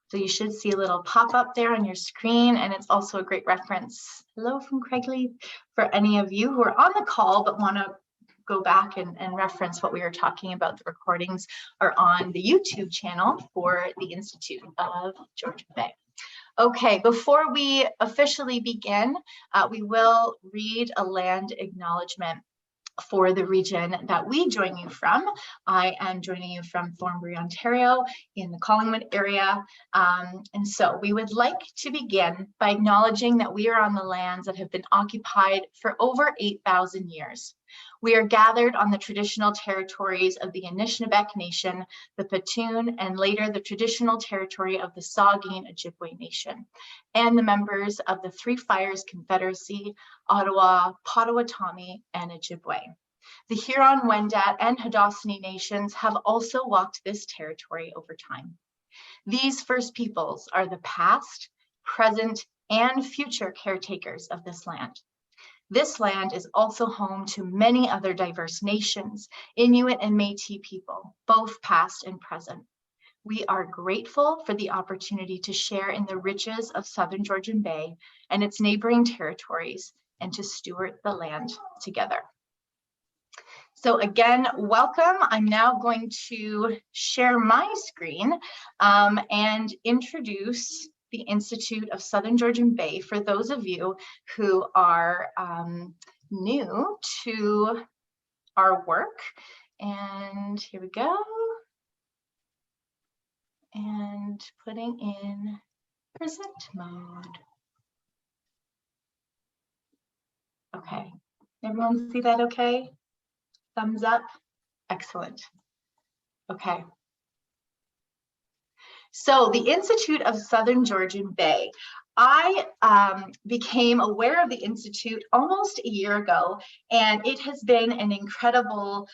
So you should see a little pop-up there on your screen, and it's also a great reference. Hello from Craigley for any of you who are on the call but want to go back and reference what we were talking about. The recordings are on the YouTube channel for the Institute of Georgian Bay. Okay, before we officially begin, we will read a land acknowledgement for the region that we join you from. I am joining you from Thornbury, Ontario, in the Collingwood area. And so we would like to begin by acknowledging that we are on the lands that have been occupied for over 8,000 years. We are gathered on the traditional territories of the Anishinaabe Nation, the Petun, and later the traditional territory of the Saugeen Ojibwe Nation, and the members of the Three Fires Confederacy, Ottawa, Potawatomi, and Ojibwe. The Huron, Wendat, and Haudenosaunee nations have also walked this territory over time. These First Peoples are the past, present, and future caretakers of this land. This land is also home to many other diverse nations, Inuit and Métis people, both past and present. We are grateful for the opportunity to share in the riches of Southern Georgian Bay and its neighboring territories and to steward the land together. So again, welcome. I'm now going to share my screen and introduce the Institute of Southern Georgian Bay for those of you who are new to our work. And here we go. And putting in present mode. Okay, everyone see that okay? Thumbs up, excellent. Okay. So the Institute of Southern Georgian Bay. I became aware of the Institute almost a year ago, and it has been an incredible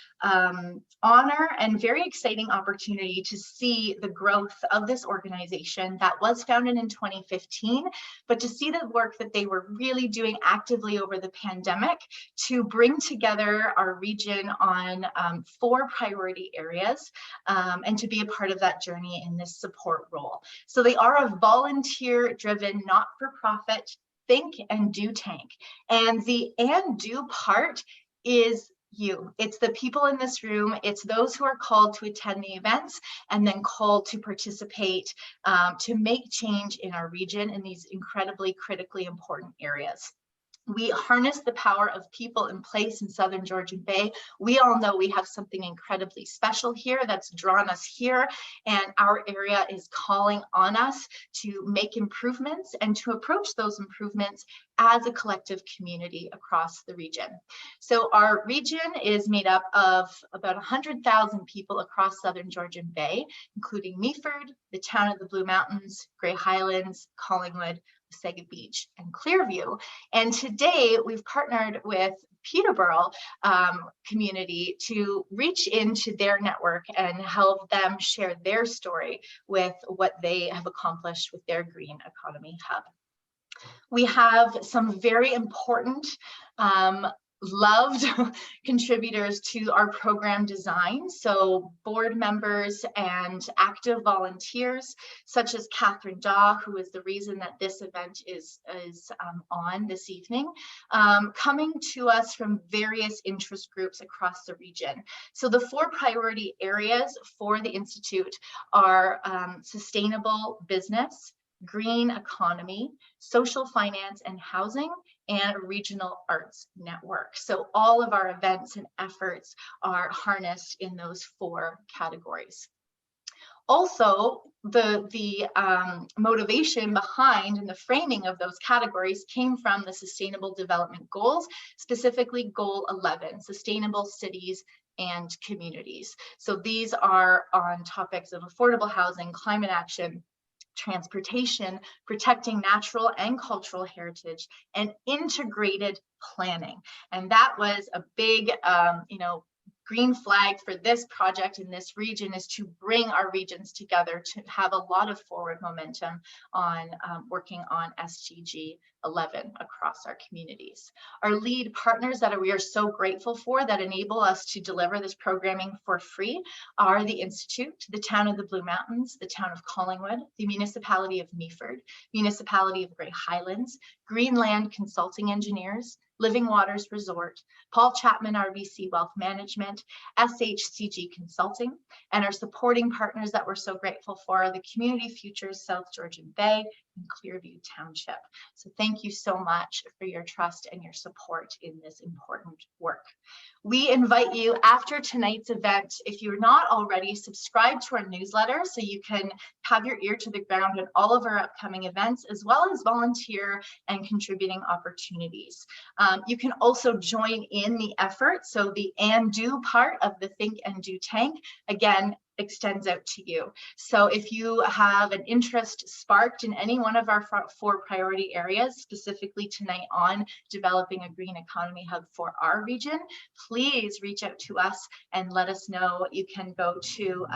honor and very exciting opportunity to see the growth of this organization that was founded in 2015, but to see the work that they were really doing actively over the pandemic to bring together our region on 4 priority areas and to be a part of that journey in this support role. So they are a volunteer-driven, not-for-profit think and do tank. And the and do part is you. It's the people in this room. It's those who are called to attend the events and then called to participate to make change in our region in these incredibly critically important areas. We harness the power of people in place in Southern Georgian Bay. We all know we have something incredibly special here that's drawn us here, and our area is calling on us to make improvements and to approach those improvements as a collective community across the region. So our region is made up of about 100,000 people across Southern Georgian Bay, including Meaford, the town of the Blue Mountains, Grey Highlands, Collingwood, Sega Beach, and Clearview. And today we've partnered with Peterborough community to reach into their network and help them share their story with what they have accomplished with their Green Economy Hub. We have some very important loved contributors to our program design. So board members and active volunteers, such as Catherine Daw, who is the reason that this event is on this evening, coming to us from various interest groups across the region. So the 4 priority areas for the Institute are sustainable business, green economy, social finance and housing, and regional arts network. So all of our events and efforts are harnessed in those 4 categories. Also, the motivation behind and the framing of those categories came from the Sustainable Development Goals, specifically Goal 11, Sustainable Cities and Communities. So these are on topics of affordable housing, climate action, transportation, protecting natural and cultural heritage, and integrated planning. And that was a big, green flag for this project in this region is to bring our regions together to have a lot of forward momentum on working on SDG 11 across our communities. Our lead partners that we are so grateful for that enable us to deliver this programming for free are the Institute, the Town of the Blue Mountains, the Town of Collingwood, the Municipality of Meaford, Municipality of Grey Highlands, Greenland Consulting Engineers, Living Waters Resort, Paul Chapman RBC Wealth Management, SHCG Consulting, and our supporting partners that we're so grateful for are the Community Futures South Georgian Bay and Clearview Township. So thank you so much for your trust and your support in this important work. We invite you after tonight's event, if you're not already, subscribe to our newsletter so you can have your ear to the ground on all of our upcoming events, as well as volunteer and contributing opportunities. You can also join in the effort. So the and do part of the Think and Do tank, again, extends out to you. So if you have an interest sparked in any one of our 4 priority areas, specifically tonight on developing a green economy hub for our region, please reach out to us and let us know. You can go to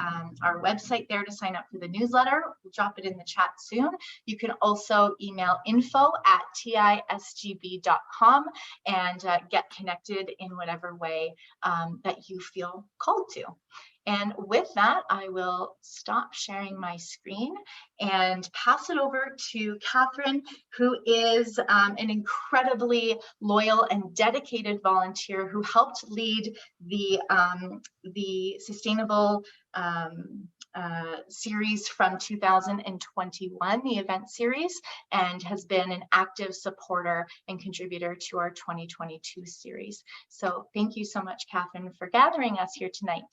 our website there to sign up for the newsletter. We'll drop it in the chat soon. You can also email info@tisgb.com and get connected in whatever way that you feel called to. And with that, I will stop sharing my screen and pass it over to Catherine, who is an incredibly loyal and dedicated volunteer who helped lead the Sustainable series from 2021, the event series, and has been an active supporter and contributor to our 2022 series. So thank you so much, Catherine, for gathering us here tonight.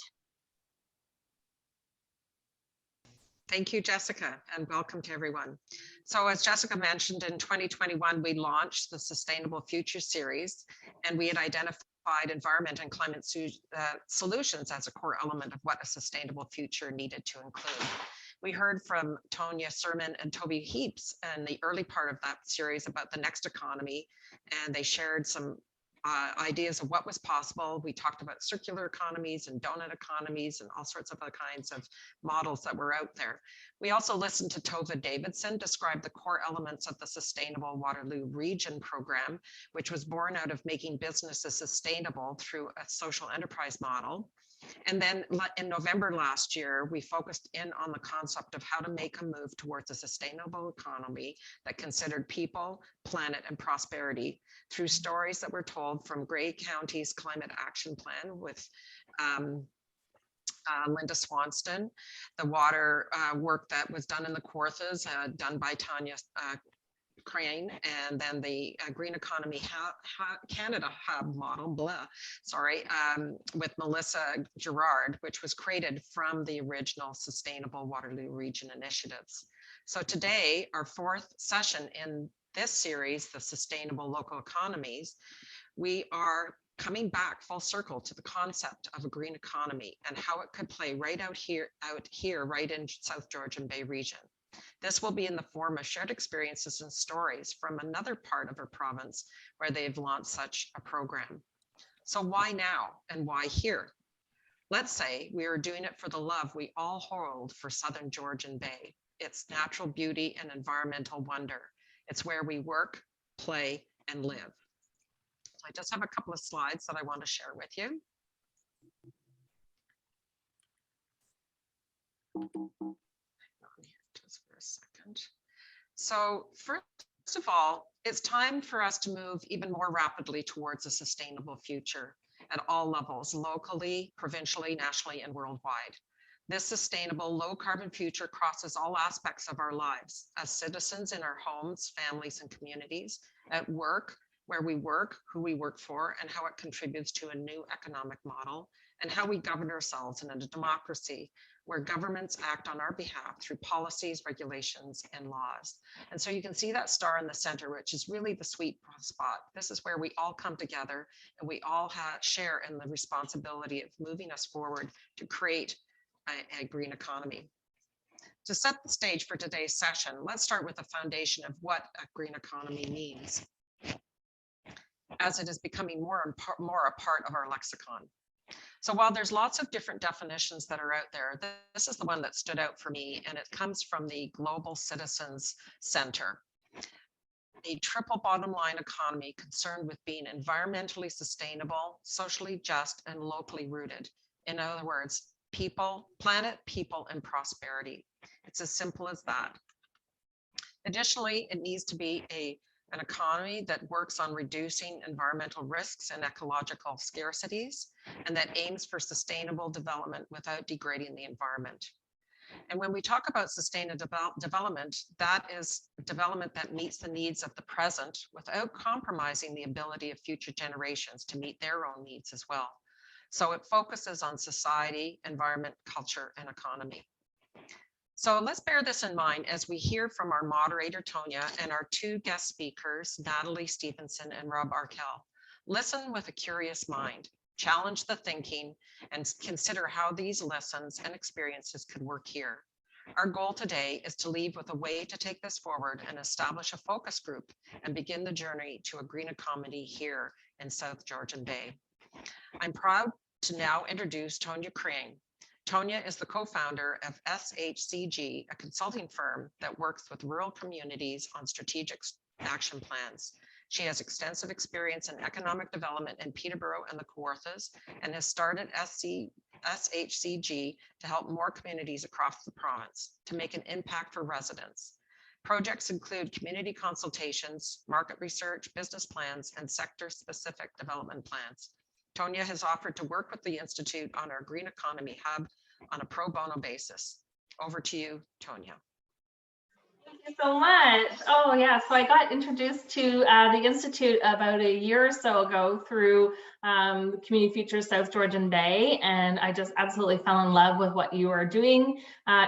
Thank you, Jessica, and welcome to everyone. So as Jessica mentioned, in 2021, we launched the Sustainable Future series, and we had identified environment and climate solutions as a core element of what a sustainable future needed to include. We heard from Tonya Sermon and Toby Heaps in the early part of that series about the next economy, and they shared some ideas of what was possible. We talked about circular economies and donut economies and all sorts of other kinds of models that were out there. We also listened to Tova Davidson describe the core elements of the Sustainable Waterloo Region program, which was born out of making businesses sustainable through a social enterprise model. And then in November last year, we focused in on the concept of how to make a move towards a sustainable economy that considered people, planet, and prosperity through stories that were told from Grey County's Climate Action Plan with Linda Swanston, the water work that was done in the Kawarthas, done by Tanya Crane, and then the Green Economy Canada Hub model, with Melissa Gerard, which was created from the original Sustainable Waterloo Region initiatives. So today, our 4th session in this series, the Sustainable Local Economies, we are coming back full circle to the concept of a green economy and how it could play right out here, right in South Georgian Bay region. This will be in the form of shared experiences and stories from another part of our province where they've launched such a program. So why now and why here? Let's say we are doing it for the love we all hold for Southern Georgian Bay, its natural beauty and environmental wonder. It's where we work, play, and live. So I just have a couple of slides that I want to share with you. Just for a second. So first of all, it's time for us to move even more rapidly towards a sustainable future at all levels, locally, provincially, nationally, and worldwide. This sustainable, low carbon future crosses all aspects of our lives as citizens in our homes, families, and communities, at work, where we work, who we work for, and how it contributes to a new economic model, and how we govern ourselves in a democracy where governments act on our behalf through policies, regulations, and laws. And so you can see that star in the center, which is really the sweet spot. This is where we all come together and we all share in the responsibility of moving us forward to create a green economy. To set the stage for today's session, let's start with the foundation of what a green economy means, as it is becoming more and more a part of our lexicon. So while there's lots of different definitions that are out there, this is the one that stood out for me, and it comes from the Global Citizens Center. A triple bottom line economy concerned with being environmentally sustainable, socially just, and locally rooted. In other words, people, planet, people, and prosperity. It's as simple as that. Additionally, it needs to be an economy that works on reducing environmental risks and ecological scarcities, and that aims for sustainable development without degrading the environment. And when we talk about sustainable development, that is development that meets the needs of the present without compromising the ability of future generations to meet their own needs as well. So it focuses on society, environment, culture, and economy. So let's bear this in mind as we hear from our moderator, Tonya, and our two guest speakers, Natalie Stevenson and Rob Arkell. Listen with a curious mind, challenge the thinking, and consider how these lessons and experiences could work here. Our goal today is to leave with a way to take this forward and establish a focus group and begin the journey to a green economy here in South Georgian Bay. I'm proud to now introduce Tonya Crane. Tonya is the co-founder of SHCG, a consulting firm that works with rural communities on strategic action plans. She has extensive experience in economic development in Peterborough and the Kawarthas, and has started SHCG to help more communities across the province to make an impact for residents. Projects include community consultations, market research, business plans, and sector-specific development plans. Tonya has offered to work with the Institute on our Green Economy Hub on a pro bono basis. Over to you, Tonya. Thank you so much. Oh yeah, so I got introduced to the Institute about a year or so ago through Community Futures South Georgian Bay, and I just absolutely fell in love with what you are doing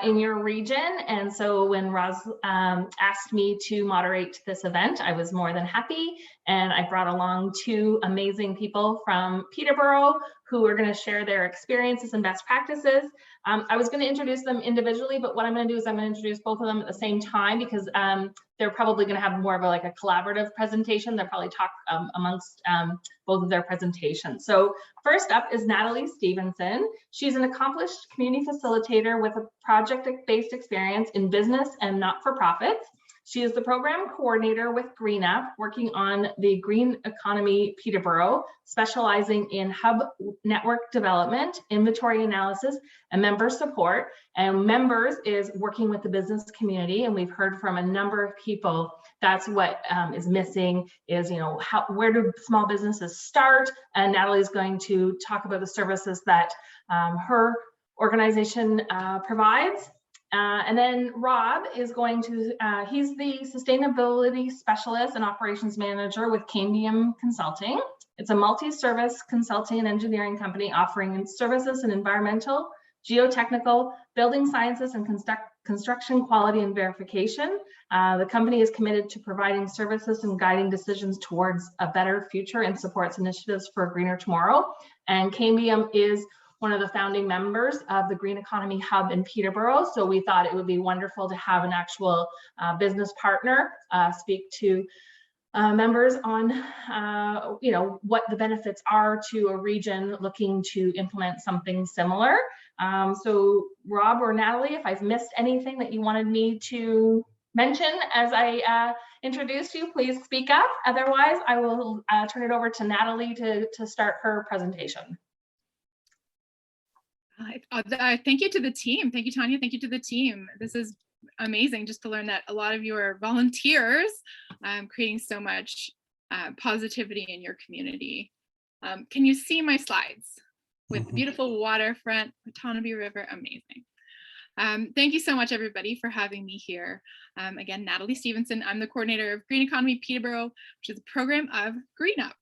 in your region. And so when Roz asked me to moderate this event, I was more than happy, and I brought along two amazing people from Peterborough who are going to share their experiences and best practices. I was going to introduce them individually, but what I'm going to do is I'm going to introduce both of them at the same time, because they're probably going to have more of a collaborative presentation. They'll probably talk amongst both of their presentations. So first up is Natalie Stevenson. She's an accomplished community facilitator with a project-based experience in business and not-for-profits. She is the program coordinator with GreenUp, working on the Green Economy Peterborough, specializing in hub network development, inventory analysis, and member support. And members is working with the business community, and we've heard from a number of people that's what is missing is, where do small businesses start? And Natalie's going to talk about the services that her organization provides. And then Rob is going to, he's the sustainability specialist and operations manager with Cambium Consulting. It's a multi-service consulting and engineering company offering services in environmental, geotechnical, building sciences, and construction quality and verification. The company is committed to providing services and guiding decisions towards a better future and supports initiatives for a greener tomorrow. And Cambium is one of the founding members of the Green Economy Hub in Peterborough. So we thought it would be wonderful to have an actual business partner speak to members on what the benefits are to a region looking to implement something similar. So Rob or Natalie, if I've missed anything that you wanted me to mention as I introduce you, please speak up. Otherwise, I will turn it over to Natalie to start her presentation. Thank you to the team. Thank you, Tonya. Thank you to the team. This is amazing just to learn that a lot of you are volunteers, creating so much positivity in your community. Can you see my slides with beautiful waterfront, Watanabe River? Amazing. Thank you so much, everybody, for having me here. Again, Natalie Stevenson. I'm the coordinator of Green Economy Peterborough, which is a program of GreenUp.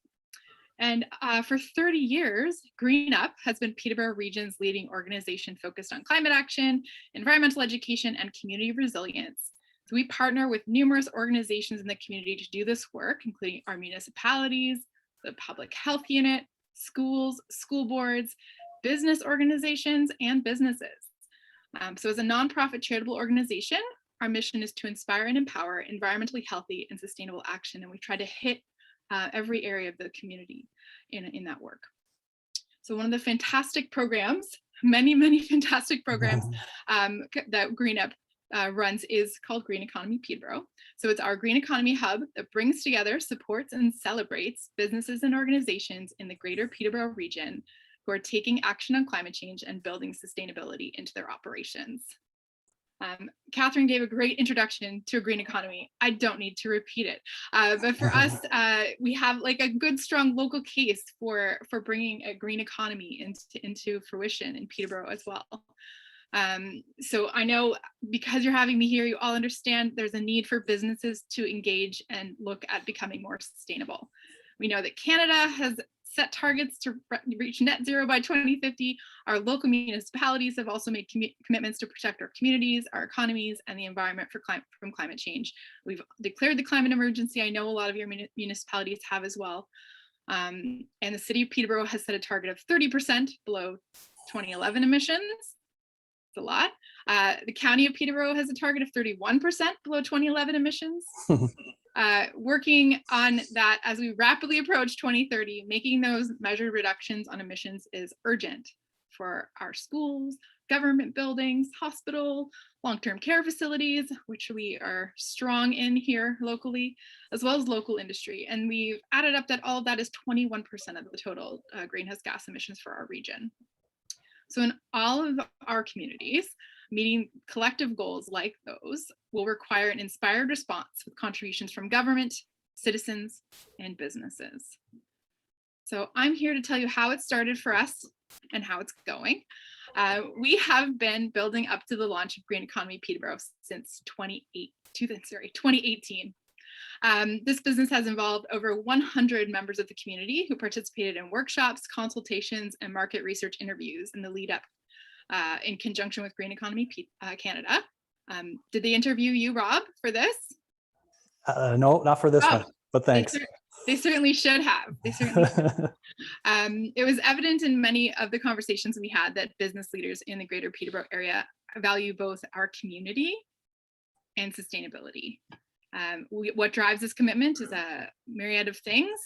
And for 30 years, GreenUp has been Peterborough Region's leading organization focused on climate action, environmental education, and community resilience. So we partner with numerous organizations in the community to do this work, including our municipalities, the public health unit, schools, school boards, business organizations, and businesses. So as a nonprofit charitable organization, our mission is to inspire and empower environmentally healthy and sustainable action, and we try to hit every area of the community in that work. So one of the fantastic programs, many fantastic programs that Green Up runs is called Green Economy Peterborough. So it's our green economy hub that brings together, supports, and celebrates businesses and organizations in the greater Peterborough region who are taking action on climate change and building sustainability into their operations. Catherine gave a great introduction to a green economy. I don't need to repeat it, but for us, we have like a good, strong local case for bringing a green economy into fruition in Peterborough as well. So I know because you're having me here, you all understand there's a need for businesses to engage and look at becoming more sustainable. We know that Canada has set targets to reach net zero by 2050. Our local municipalities have also made commitments to protect our communities, our economies, and the environment from climate change. We've declared the climate emergency. I know a lot of your municipalities have as well. And the city of Peterborough has set a target of 30% below 2011 emissions. It's a lot. The county of Peterborough has a target of 31% below 2011 emissions. Working on that as we rapidly approach 2030, making those measured reductions on emissions is urgent for our schools, government buildings, hospital, long-term care facilities, which we are strong in here locally, as well as local industry. And we've added up that all of that is 21% of the total greenhouse gas emissions for our region. So in all of our communities, meeting collective goals like those will require an inspired response with contributions from government, citizens, and businesses. So I'm here to tell you how it started for us and how it's going. We have been building up to the launch of Green Economy Peterborough since 2018. This business has involved over 100 members of the community who participated in workshops, consultations, and market research interviews in the lead up in conjunction with Green Economy Canada. Did they interview you, Rob, for this? No, not for this one, but thanks. They certainly should have. They certainly should. It was evident in many of the conversations we had that business leaders in the greater Peterborough area value both our community and sustainability. What drives this commitment is a myriad of things.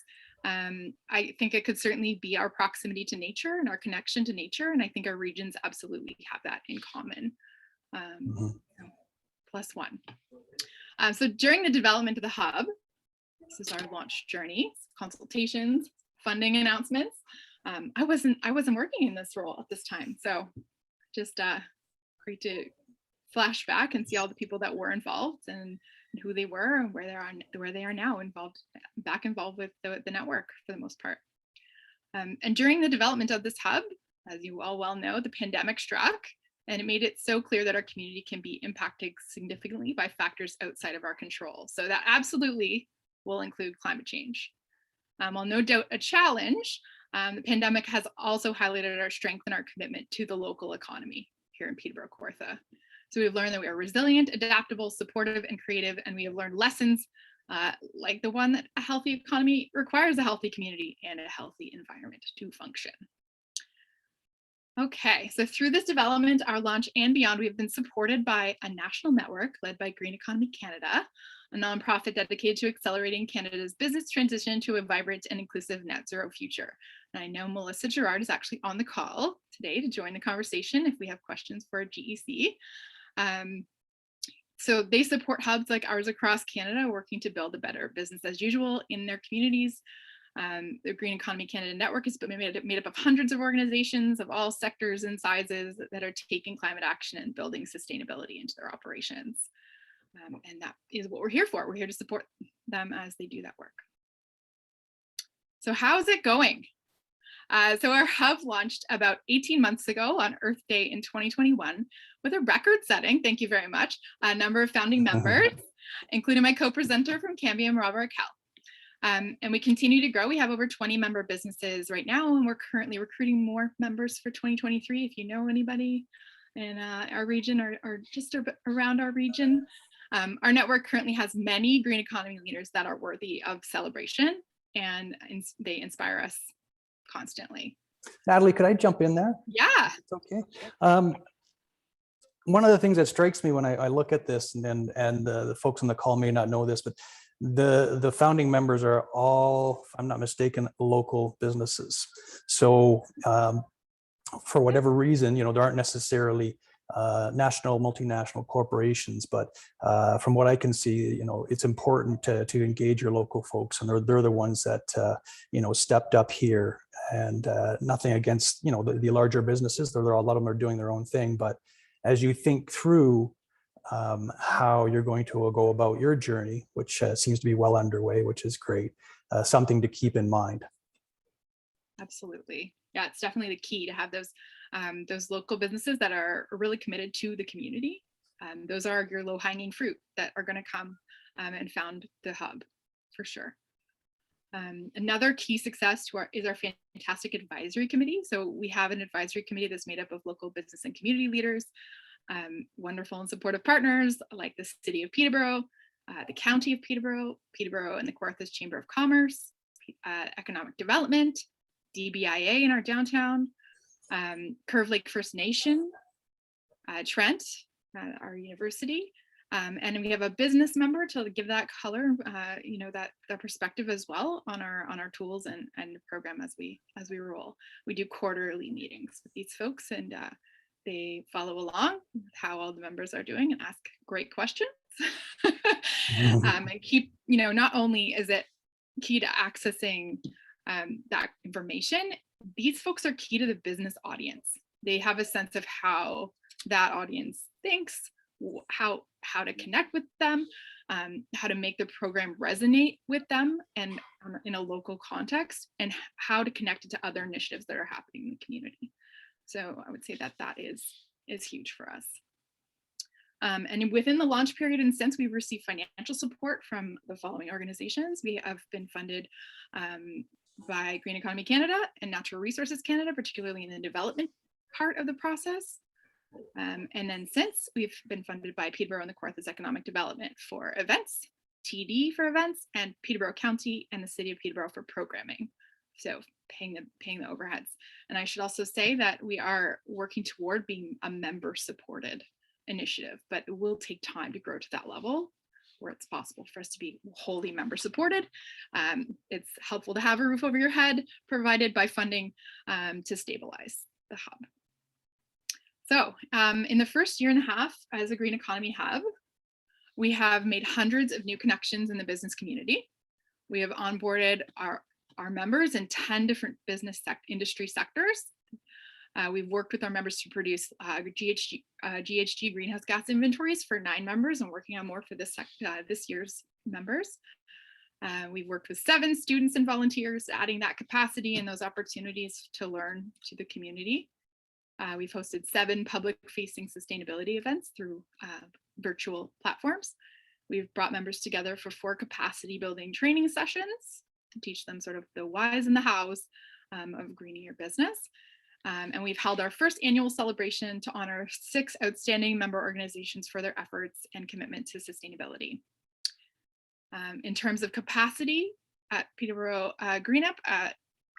I think it could certainly be our proximity to nature and our connection to nature. And I think our regions absolutely have that in common. Plus one. So during the development of the hub, this is our launch journey, consultations, funding announcements. I wasn't working in this role at this time. So just great to flash back and see all the people that were involved and who they were and where they are now involved with the network for the most part. And during the development of this hub, as you all well know, the pandemic struck and it made it so clear that our community can be impacted significantly by factors outside of our control. So that absolutely will include climate change. While no doubt a challenge, the pandemic has also highlighted our strength and our commitment to the local economy here in Peterborough Kawartha. So we've learned that we are resilient, adaptable, supportive, and creative, and we have learned lessons like the one that a healthy economy requires a healthy community and a healthy environment to function. Okay, so through this development, our launch and beyond, we have been supported by a national network led by Green Economy Canada, a nonprofit dedicated to accelerating Canada's business transition to a vibrant and inclusive net zero future. And I know Melissa Gerard is actually on the call today to join the conversation if we have questions for GEC. So they support hubs like ours across Canada, working to build a better business as usual in their communities. The Green Economy Canada network is made up of hundreds of organizations of all sectors and sizes that are taking climate action and building sustainability into their operations. And that is what we're here for. We're here to support them as they do that work. So how's it going? So our hub launched about 18 months ago on Earth Day in 2021 with a record-setting, thank you very much, a number of founding members, including my co-presenter from Cambium, Rob Raquel. And we continue to grow. We have over 20 member businesses right now, and we're currently recruiting more members for 2023. If you know anybody in our region or just around our region. Our network currently has many green economy leaders that are worthy of celebration, and they inspire us constantly. Natalie, could I jump in there? Yeah. It's okay. One of the things that strikes me when I look at this, and the folks on the call may not know this, but the founding members are all, if I'm not mistaken, local businesses. So for whatever reason, there aren't necessarily national, multinational corporations, but from what I can see, it's important to engage your local folks, and they're the ones that stepped up here. And nothing against the larger businesses; a lot of them are doing their own thing. But as you think through how you're going to go about your journey, which seems to be well underway, which is great, something to keep in mind. Absolutely. Yeah, it's definitely the key to have those local businesses that are really committed to the community. Those are your low-hanging fruit that are going to come and found the hub for sure. Another key success is our fantastic advisory committee. So we have an advisory committee that's made up of local business and community leaders, wonderful and supportive partners like the City of Peterborough, the County of Peterborough, and the Kawarthas Chamber of Commerce, Economic Development, DBIA in our downtown, Curve Lake First Nation, Trent, our university, and we have a business member to give that color, that perspective as well on our tools and program as we roll. We do quarterly meetings with these folks, and they follow along with how all the members are doing and ask great questions. And keep, not only is it key to accessing that information, these folks are key to the business audience. They have a sense of how that audience thinks, how to connect with them, how to make the program resonate with them and in a local context, and how to connect it to other initiatives that are happening in the community. So I would say that is huge for us. And within the launch period and since, we've received financial support from the following organizations. We have been funded by Green Economy Canada and Natural Resources Canada, particularly in the development part of the process. And then since, we've been funded by Peterborough and the Kawarthas Economic Development for events, TD for events, and Peterborough County and the City of Peterborough for programming. So paying the overheads. And I should also say that we are working toward being a member supported initiative, but it will take time to grow to that level where it's possible for us to be wholly member supported. It's helpful to have a roof over your head provided by funding to stabilize the hub. So in the first year and a half as a Green Economy Hub, we have made hundreds of new connections in the business community. We have onboarded our members in 10 different business industry sectors. We've worked with our members to produce GHG greenhouse gas inventories for 9 members and working on more for this year's members. We've worked with 7 students and volunteers, adding that capacity and those opportunities to learn to the community. We've hosted 7 public-facing sustainability events through virtual platforms. We've brought members together for 4 capacity building training sessions to teach them sort of the whys and the hows of greening your business. And we've held our first annual celebration to honor 6 outstanding member organizations for their efforts and commitment to sustainability. In terms of capacity at Peterborough Green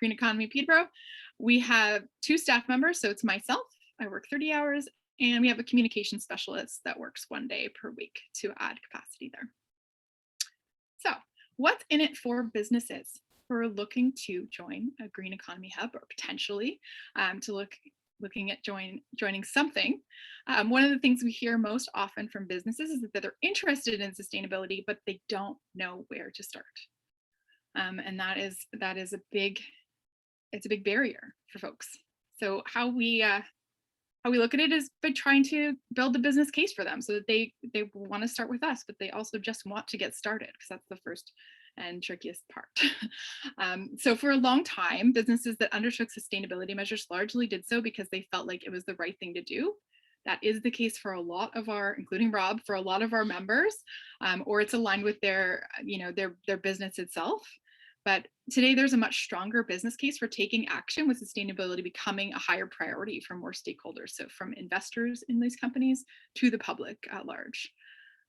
Economy Peterborough, we have 2 staff members, so it's myself, I work 30 hours, and we have a communication specialist that works 1 day per week to add capacity there. So what's in it for businesses who are looking to join a Green Economy Hub, or potentially looking at joining something? One of the things we hear most often from businesses is that they're interested in sustainability, but they don't know where to start. And that is a big barrier for folks. So how we look at it is by trying to build the business case for them so that they want to start with us, but they also just want to get started, because that's the first and trickiest part. So for a long time, businesses that undertook sustainability measures largely did so because they felt like it was the right thing to do. That is the case for a lot of including Rob, for a lot of our members, or it's aligned with their business itself. But today there's a much stronger business case for taking action, with sustainability becoming a higher priority for more stakeholders. So from investors in these companies to the public at large.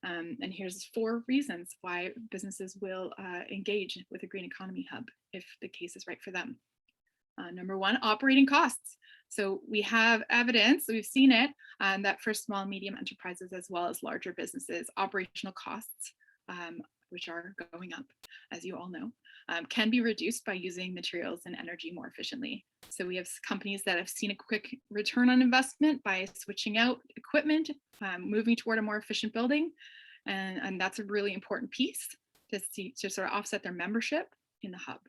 And here's 4 reasons why businesses will engage with a Green Economy Hub if the case is right for them. Number 1, operating costs. So we have evidence, we've seen it, that for small and medium enterprises as well as larger businesses, operational costs which are going up, as you all know, can be reduced by using materials and energy more efficiently. So we have companies that have seen a quick return on investment by switching out equipment, moving toward a more efficient building. And that's a really important piece to sort of offset their membership in the hub.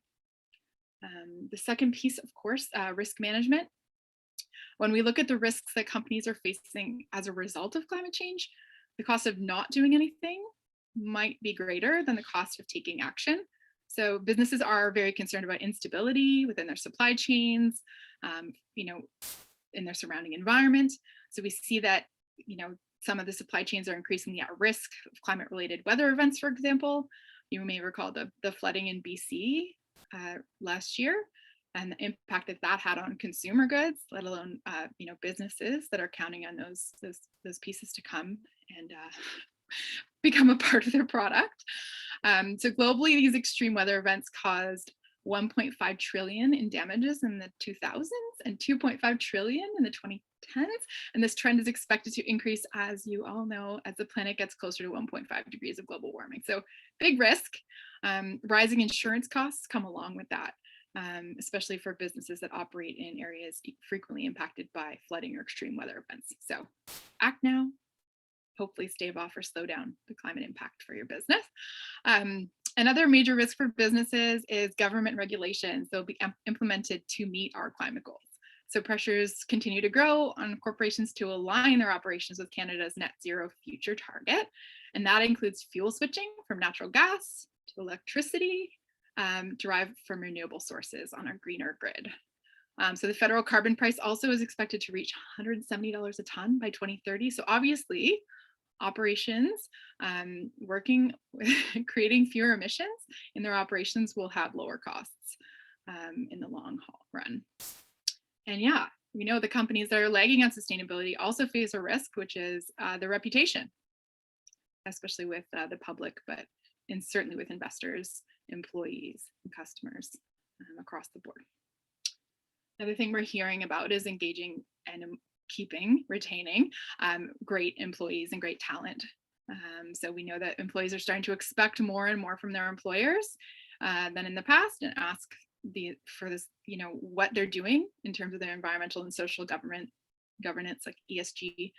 The second piece, of course, risk management. When we look at the risks that companies are facing as a result of climate change, the cost of not doing anything might be greater than the cost of taking action. So businesses are very concerned about instability within their supply chains, in their surrounding environment. So we see that, some of the supply chains are increasingly at risk of climate-related weather events, for example. You may recall the flooding in BC last year, and the impact that had on consumer goods, let alone businesses that are counting on those pieces to come and become a part of their product. So globally, these extreme weather events caused 1.5 trillion in damages in the 2000s and 2.5 trillion in the 2010s. And this trend is expected to increase, as you all know, as the planet gets closer to 1.5 degrees of global warming. So big risk. Rising insurance costs come along with that, especially for businesses that operate in areas frequently impacted by flooding or extreme weather events. So act now. Hopefully stave off or slow down the climate impact for your business. Another major risk for businesses is government regulations. They'll be implemented to meet our climate goals. So pressures continue to grow on corporations to align their operations with Canada's net zero future target. And that includes fuel switching from natural gas to electricity derived from renewable sources on a greener grid. So the federal carbon price also is expected to reach $170 a ton by 2030. So obviously, operations working creating fewer emissions in their operations will have lower costs in the long haul run. And yeah, we know the companies that are lagging on sustainability also face a risk, which is their reputation, especially with the public, and certainly with investors, employees, and customers across the board. Another thing we're hearing about is engaging and retaining great employees and great talent. So we know that employees are starting to expect more and more from their employers than in the past, and ask for this, what they're doing in terms of their environmental and social governance, like ESG,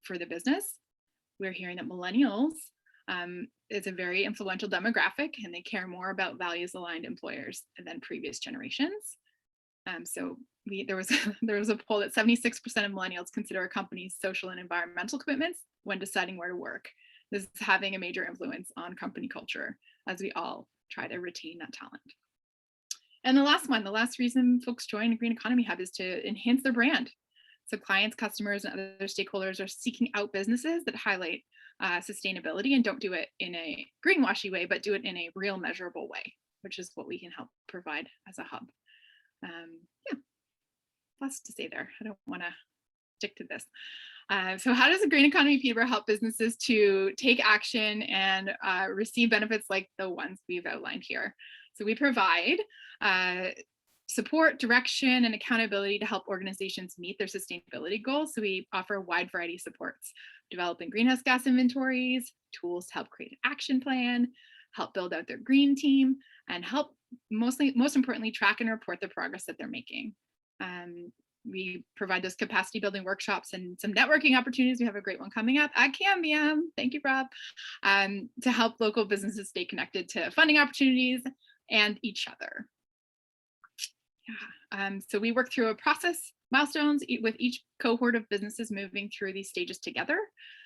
for the business. We're hearing that millennials is a very influential demographic, and they care more about values-aligned employers than previous generations. So there was a poll that 76% of millennials consider a company's social and environmental commitments when deciding where to work. This is having a major influence on company culture as we all try to retain that talent. And the last reason folks join a Green Economy Hub is to enhance their brand. So clients, customers, and other stakeholders are seeking out businesses that highlight sustainability and don't do it in a greenwashy way, but do it in a real measurable way, which is what we can help provide as a hub. Yeah, lots to say there. I don't want to stick to this. So how does the Green Economy Peterborough help businesses to take action and receive benefits like the ones we've outlined here? So we provide support, direction, and accountability to help organizations meet their sustainability goals. So we offer a wide variety of supports, developing greenhouse gas inventories, tools to help create an action plan, help build out their green team, and help most importantly, track and report the progress that they're making. We provide those capacity building workshops and some networking opportunities. We have a great one coming up at Cambium. Thank you, Rob, to help local businesses stay connected to funding opportunities and each other. Yeah. So we work through a process, milestones with each cohort of businesses moving through these stages together,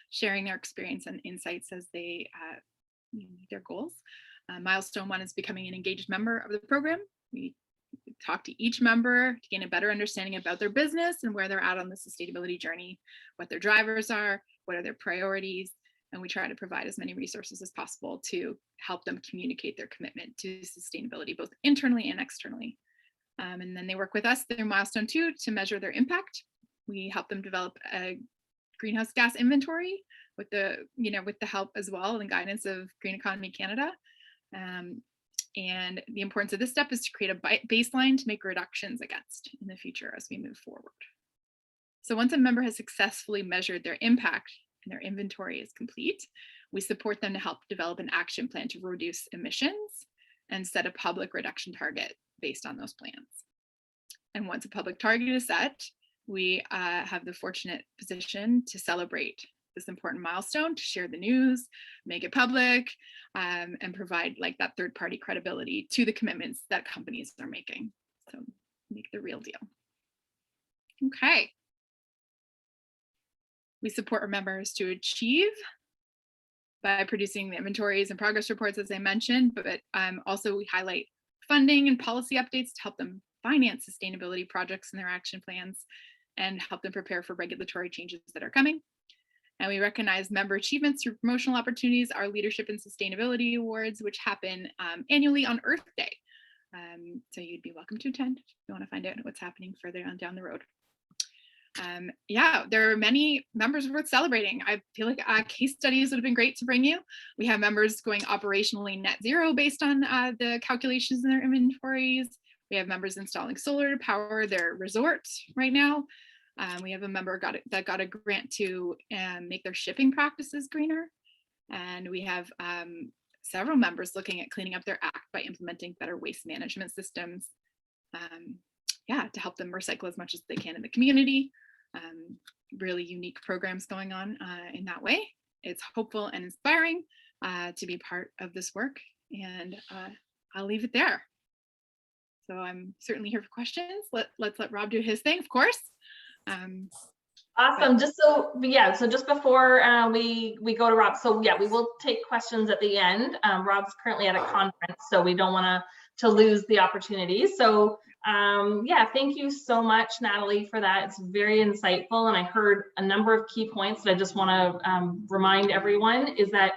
sharing their experience and insights as they meet their goals. Milestone 1 is becoming an engaged member of the program. We talk to each member to gain a better understanding about their business and where they're at on the sustainability journey, what their drivers are, what are their priorities, and we try to provide as many resources as possible to help them communicate their commitment to sustainability, both internally and externally. And then they work with us through milestone 2 to measure their impact. We help them develop a greenhouse gas inventory with the help as well and guidance of Green Economy Canada. And the importance of this step is to create a baseline to make reductions against in the future as we move forward. So once a member has successfully measured their impact, and their inventory is complete, we support them to help develop an action plan to reduce emissions and set a public reduction target based on those plans. And once a public target is set, we have the fortunate position to celebrate this important milestone, to share the news, make it public, and provide like that third-party credibility to the commitments that companies are making. So make the real deal. Okay. We support our members to achieve by producing the inventories and progress reports, as I mentioned, but also we highlight funding and policy updates to help them finance sustainability projects in their action plans and help them prepare for regulatory changes that are coming. And we recognize member achievements through promotional opportunities, our Leadership and Sustainability Awards, which happen annually on Earth Day. So you'd be welcome to attend if you want to find out what's happening further on down the road. Yeah, there are many members worth celebrating. I feel like case studies would have been great to bring you. We have members going operationally net zero based on the calculations in their inventories. We have members installing solar to power their resort right now. We have a member that got a grant to make their shipping practices greener. And we have several members looking at cleaning up their act by implementing better waste management systems. Yeah, to help them recycle as much as they can in the community. Really unique programs going on in that way. It's hopeful and inspiring to be part of this work, and I'll leave it there. So I'm certainly here for questions. Let's let Rob do his thing, of course. Awesome. Just so, yeah, so just before we go to Rob, so yeah, we will take questions at the end. Rob's currently at a conference, so we don't want to lose the opportunity. So yeah, thank you so much, Natalie, for that. It's very insightful, and I heard a number of key points that I just want to remind everyone is that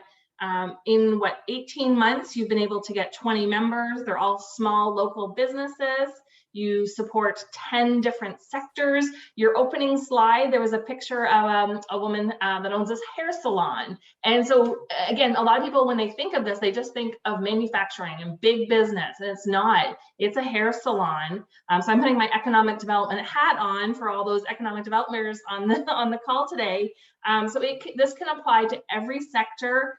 in 18 months, you've been able to get 20 members. They're all small local businesses. You support 10 different sectors. Your opening slide, there was a picture of a woman that owns this hair salon. And so again, a lot of people, when they think of this, they just think of manufacturing and big business, and it's not. It's a hair salon. So I'm putting my economic development hat on for all those economic developers on the call today. So this can apply to every sector.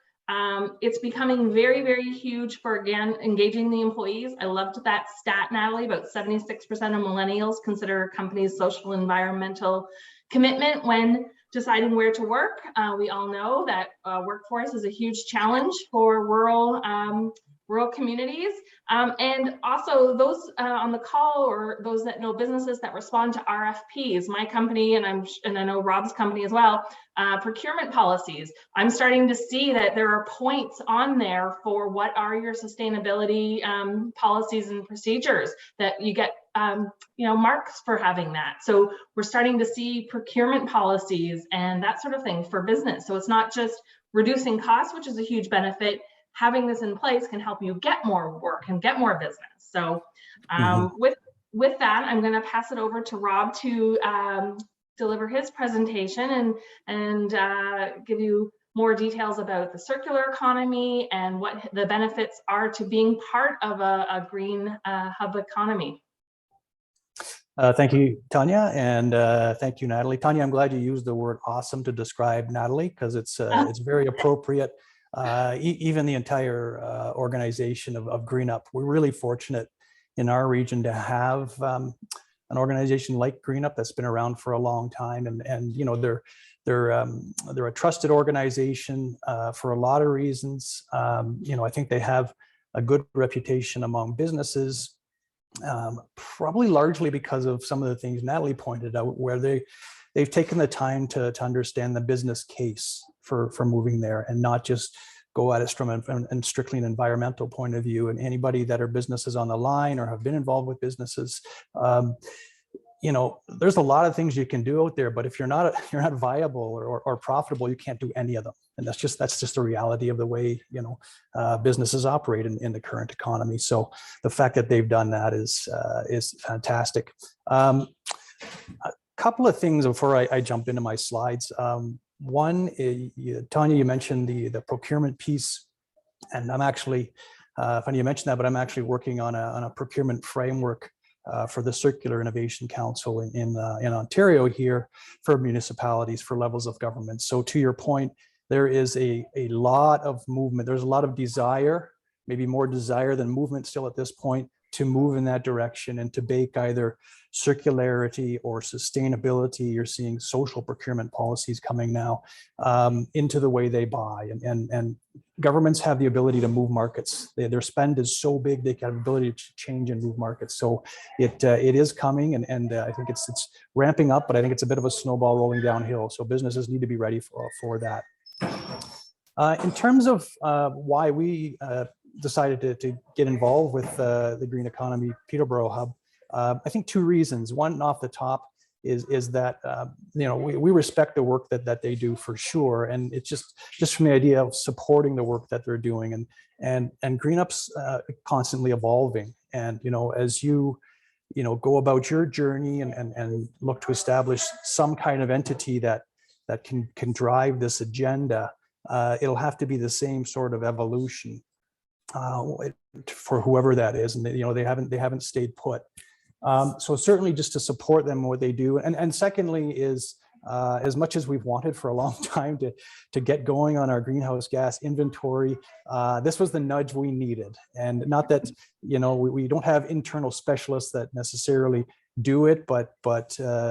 It's becoming very, very huge for, again, engaging the employees. I loved that stat, Natalie, about 76% of millennials consider companies' social environmental commitment when deciding where to work. We all know that workforce is a huge challenge for rural communities. And also those on the call, or those that know businesses that respond to RFPs, my company, and I know Rob's company as well, procurement policies. I'm starting to see that there are points on there for what are your sustainability policies and procedures that you get marks for having that. So we're starting to see procurement policies and that sort of thing for business. So it's not just reducing costs, which is a huge benefit. Having this in place can help you get more work and get more business. So with that, I'm going to pass it over to Rob to deliver his presentation and give you more details about the circular economy and what the benefits are to being part of a green hub economy. Thank you, Tanya, and thank you, Natalie. Tanya, I'm glad you used the word awesome to describe Natalie, because it's very appropriate. Even the entire organization of Green Up, we're really fortunate in our region to have an organization like Green Up that's been around for a long time, and you know, they're a trusted organization for a lot of reasons. You know, I think they have a good reputation among businesses, probably largely because of some of the things Natalie pointed out, where they've taken the time to understand the business case for moving there, and not just go at it from strictly an environmental point of view. And anybody that are businesses on the line or have been involved with businesses, you know, there's a lot of things you can do out there, but if you're not viable or profitable, you can't do any of them. And that's just the reality of the way, you know, businesses operate in the current economy. So the fact that they've done that is fantastic. A couple of things before I jump into my slides. One, Tanya, you mentioned the procurement piece, and I'm actually, funny you mentioned that, but I'm actually working on a procurement framework for the Circular Innovation Council in Ontario here for municipalities, for levels of government. So to your point, there is a lot of movement. There's a lot of desire, maybe more desire than movement still at this point, to move in that direction and to bake either circularity or sustainability. You're seeing social procurement policies coming now into the way they buy, and governments have the ability to move markets. Their spend is so big, they have the ability to change and move markets. So it is coming, and I think it's ramping up, but I think it's a bit of a snowball rolling downhill. So businesses need to be ready for that. In terms of why we decided to get involved with the Green Economy Peterborough Hub, I think two reasons. One off the top is that we respect the work that they do for sure, and it's just from the idea of supporting the work that they're doing, and GreenUp's constantly evolving. And as you go about your journey and look to establish some kind of entity that can drive this agenda, it'll have to be the same sort of evolution for whoever that is, and they haven't stayed put. So certainly just to support them in what they do, and secondly is as much as we've wanted for a long time to get going on our greenhouse gas inventory, this was the nudge we needed. And not that we don't have internal specialists that necessarily do it, but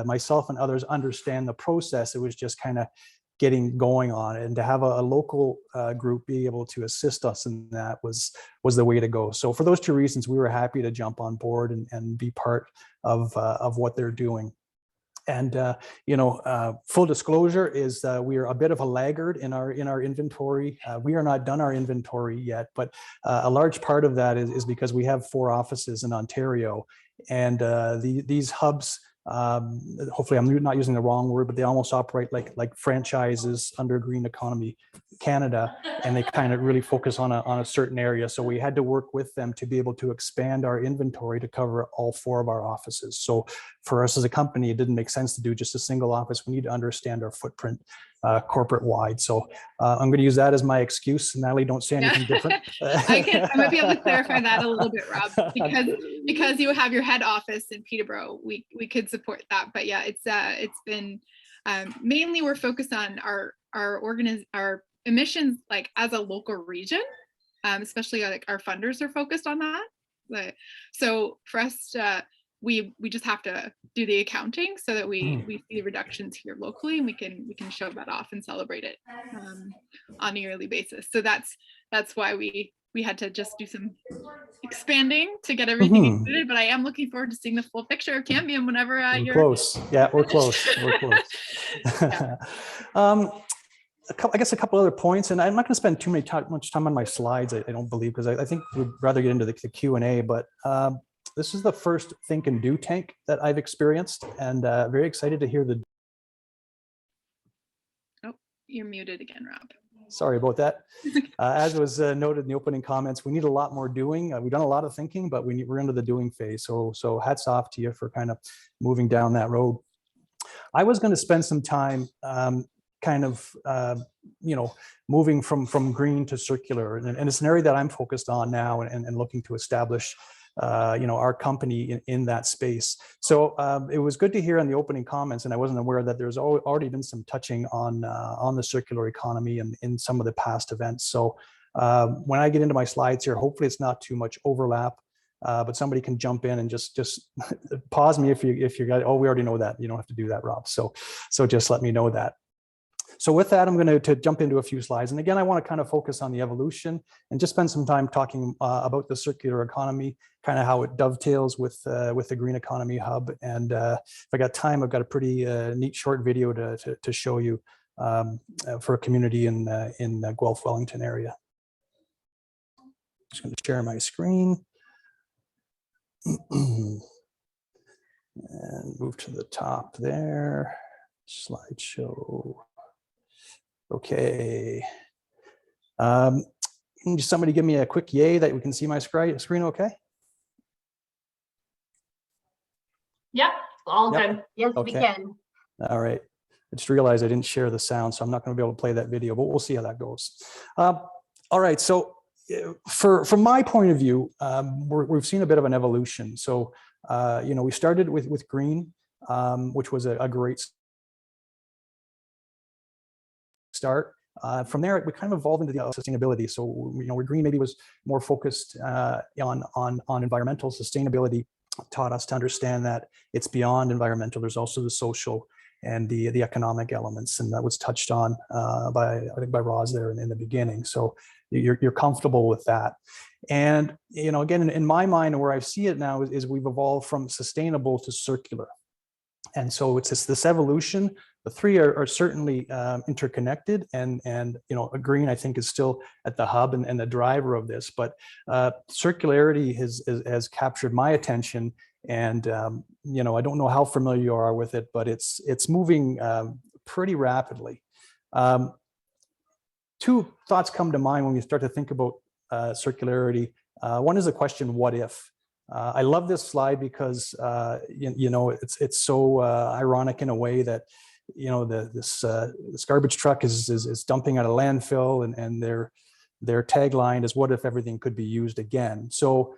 myself and others understand the process. It was just kind of getting going on, and to have a local group be able to assist us in that was the way to go. So for those two reasons, we were happy to jump on board and be part of what they're doing. And full disclosure is we are a bit of a laggard in our inventory. We are not done our inventory yet, but a large part of that is because we have 4 offices in Ontario, and these hubs, hopefully I'm not using the wrong word, but they almost operate like franchises under Green Economy Canada, and they kind of really focus on a certain area. So we had to work with them to be able to expand our inventory to cover all 4 of our offices. So for us as a company, it didn't make sense to do just a single office. We need to understand our footprint corporate wide. So I'm going to use that as my excuse. Natalie, don't say anything different. I might be able to clarify that a little bit, Rob, because you have your head office in Peterborough, we could support that. But yeah, it's been mainly we're focused on our emissions like as a local region, especially like our funders are focused on that. But so for us, we just have to do the accounting so that we see reductions here locally, and we can show that off and celebrate it on a yearly basis. So that's why we had to just do some expanding to get everything included. But I am looking forward to seeing the full picture of Cambium whenever you're close. Yeah, we're close. We're close. Yeah. I guess a couple other points, and I'm not going to spend much time on my slides, I don't believe, because I think we'd rather get into the Q&A, but this is the first Think and Do tank that I've experienced, and very excited to hear the... Oh, you're muted again, Rob. Sorry about that. As was noted in the opening comments, we need a lot more doing. We've done a lot of thinking, but we're into the doing phase. So hats off to you for kind of moving down that road. I was going to spend some time moving from green to circular, and it's an area that I'm focused on now and looking to establish our company in that space. So it was good to hear in the opening comments, and I wasn't aware that there's already been some touching on the circular economy and in some of the past events. So when I get into my slides here, hopefully it's not too much overlap, but somebody can jump in and just pause me if you got, oh, we already know that. You don't have to do that, Rob. So just let me know that. So with that, I'm going to jump into a few slides. And again, I want to kind of focus on the evolution and just spend some time talking about the circular economy, kind of how it dovetails with the Green Economy Hub. And if I got time, I've got a pretty neat short video to show you for a community in Guelph, Wellington area. Just going to share my screen. And move to the top there. Slideshow. Okay. Can somebody give me a quick yay that we can see my screen okay? Yep, all good. Yes, Okay. we can. All right. I just realized I didn't share the sound, so I'm not going to be able to play that video, but we'll see how that goes. All right. So from my point of view, we've seen a bit of an evolution. So We started with green, which was a great start. From there, we kind of evolved into the sustainability. So, where green maybe was more focused on environmental sustainability, taught us to understand that it's beyond environmental. There's also the social and the economic elements, and that was touched on by Roz there in the beginning. So you're comfortable with that. And again, in my mind, and where I see it now is we've evolved from sustainable to circular. And so it's this evolution. The three are certainly interconnected, and green, I think, is still at the hub and the driver of this. But circularity has captured my attention, and I don't know how familiar you are with it, but it's moving pretty rapidly. Two thoughts come to mind when we start to think about circularity. One is the question, what if? I love this slide because it's so ironic in a way that this garbage truck is dumping at a landfill, and their tagline is, "What if everything could be used again?" So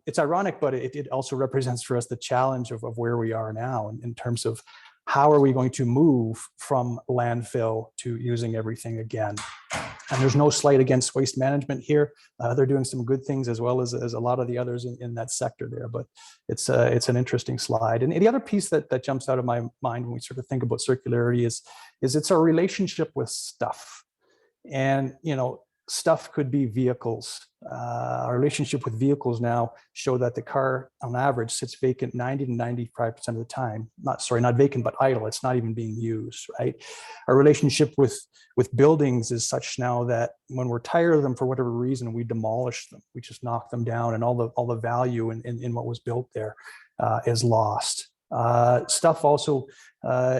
it's ironic, but it also represents for us the challenge of where we are now in terms of how are we going to move from landfill to using everything again. And there's no slight against waste management here. They're doing some good things as well as a lot of the others in that sector there, but it's an interesting slide. And the other piece that jumps out of my mind when we sort of think about circularity is it's our relationship with stuff. And, stuff could be vehicles. Our relationship with vehicles now show that the car on average sits vacant 90 to 95% of the time. Not vacant, but idle. It's not even being used, right? Our relationship with buildings is such now that when we're tired of them for whatever reason, we demolish them. We just knock them down, and all the value in what was built there is lost. Stuff also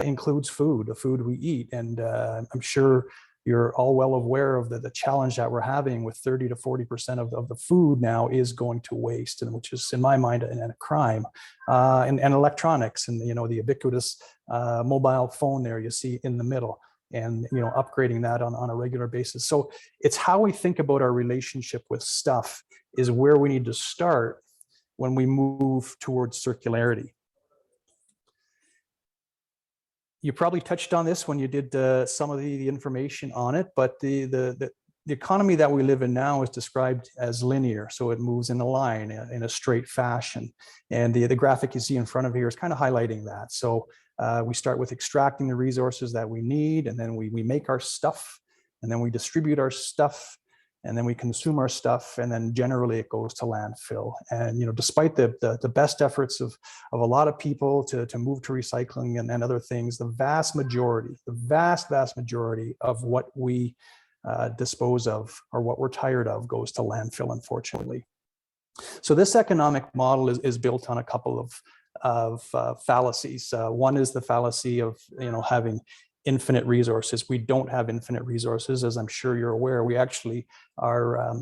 includes food, the food we eat. And I'm sure you're all well aware of the challenge that we're having with 30 to 40% of the food now is going to waste, and which is, in my mind, a crime. And electronics, and the ubiquitous mobile phone there you see in the middle, and upgrading that on a regular basis. So it's how we think about our relationship with stuff is where we need to start when we move towards circularity. You probably touched on this when you did some of the information on it, but the economy that we live in now is described as linear. So it moves in a line, in a straight fashion. And the graphic you see in front of here is kind of highlighting that. So we start with extracting the resources that we need, and then we make our stuff, and then we distribute our stuff, and then we consume our stuff, and then generally it goes to landfill. And despite the best efforts of a lot of people to move to recycling and other things, the vast majority of what we dispose of, or what we're tired of, goes to landfill, unfortunately. So this economic model is built on a couple of fallacies. One is the fallacy of having infinite resources. We don't have infinite resources, as I'm sure you're aware. We actually are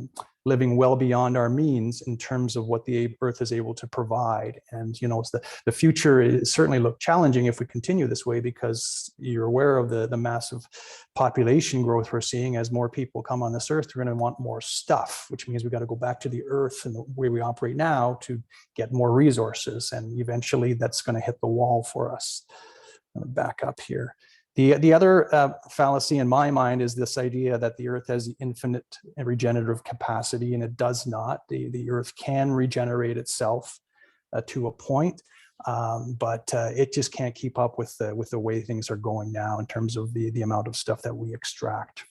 living well beyond our means in terms of what the Earth is able to provide. And the future is certainly look challenging if we continue this way, because you're aware of the massive population growth we're seeing. As more people come on this Earth, they're going to want more stuff, which means we got to go back to the Earth and the way we operate now to get more resources. And eventually that's going to hit the wall for us. I'm going to back up here. The other fallacy in my mind is this idea that the Earth has infinite regenerative capacity, and it does not. The Earth can regenerate itself to a point, but it just can't keep up with the way things are going now in terms of the amount of stuff that we extract.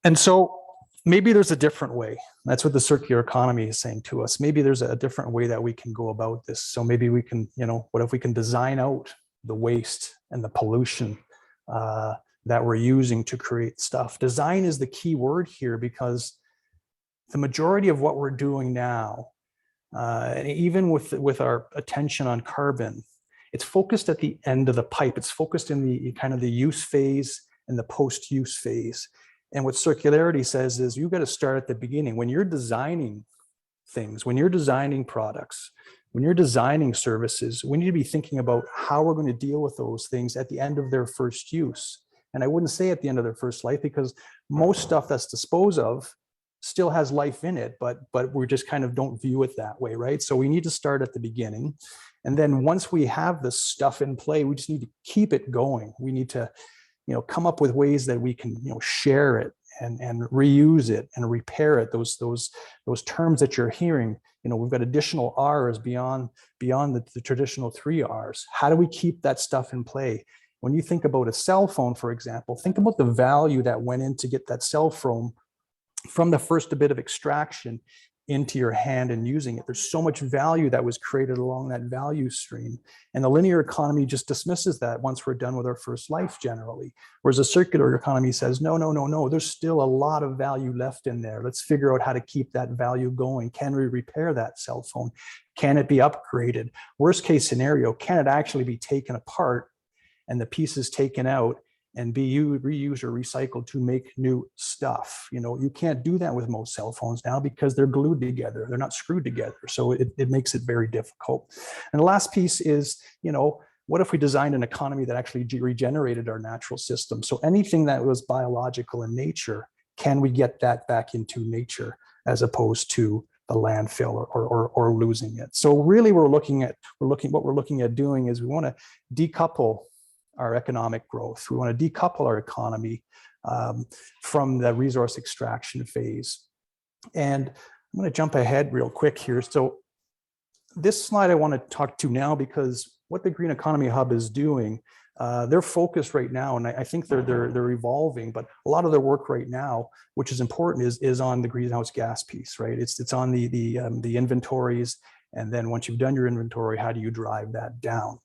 And so maybe there's a different way. That's what the circular economy is saying to us. Maybe there's a different way that we can go about this. So maybe we can, what if we can design out the waste and the pollution that we're using to create stuff? Design is the key word here, because the majority of what we're doing now, and even with our attention on carbon, it's focused at the end of the pipe. It's focused in the kind of the use phase and the post-use phase. And what circularity says is you got to start at the beginning. When you're designing things, when you're designing products, when you're designing services, we need to be thinking about how we're going to deal with those things at the end of their first use. And I wouldn't say at the end of their first life, because most stuff that's disposed of still has life in it, but we just kind of don't view it that way, right? So we need to start at the beginning. And then once we have this stuff in play, we just need to keep it going. We need to, come up with ways that we can, share it and reuse it and repair it. Those terms that you're hearing, we've got additional R's beyond the traditional 3 R's. How do we keep that stuff in play? When you think about a cell phone, for example, think about the value that went in to get that cell phone from the first bit of extraction into your hand and using it. There's so much value that was created along that value stream. And the linear economy just dismisses that once we're done with our first life generally. Whereas a circular economy says, no, there's still a lot of value left in there. Let's figure out how to keep that value going. Can we repair that cell phone? Can it be upgraded? Worst case scenario, can it actually be taken apart and the pieces taken out and be reused or recycled to make new stuff? You can't do that with most cell phones now because they're glued together. They're not screwed together. So it makes it very difficult. And the last piece is, what if we designed an economy that actually regenerated our natural system? So anything that was biological in nature, can we get that back into nature as opposed to the landfill or losing it? So really what we're looking at doing is we want to decouple our economic growth. We want to decouple our economy from the resource extraction phase. And I'm going to jump ahead real quick here. So this slide I want to talk to now because what the Green Economy Hub is doing, they're focused right now, and I think they're evolving, but a lot of their work right now, which is important, is on the greenhouse gas piece, right? It's on the inventories, and then once you've done your inventory, how do you drive that down?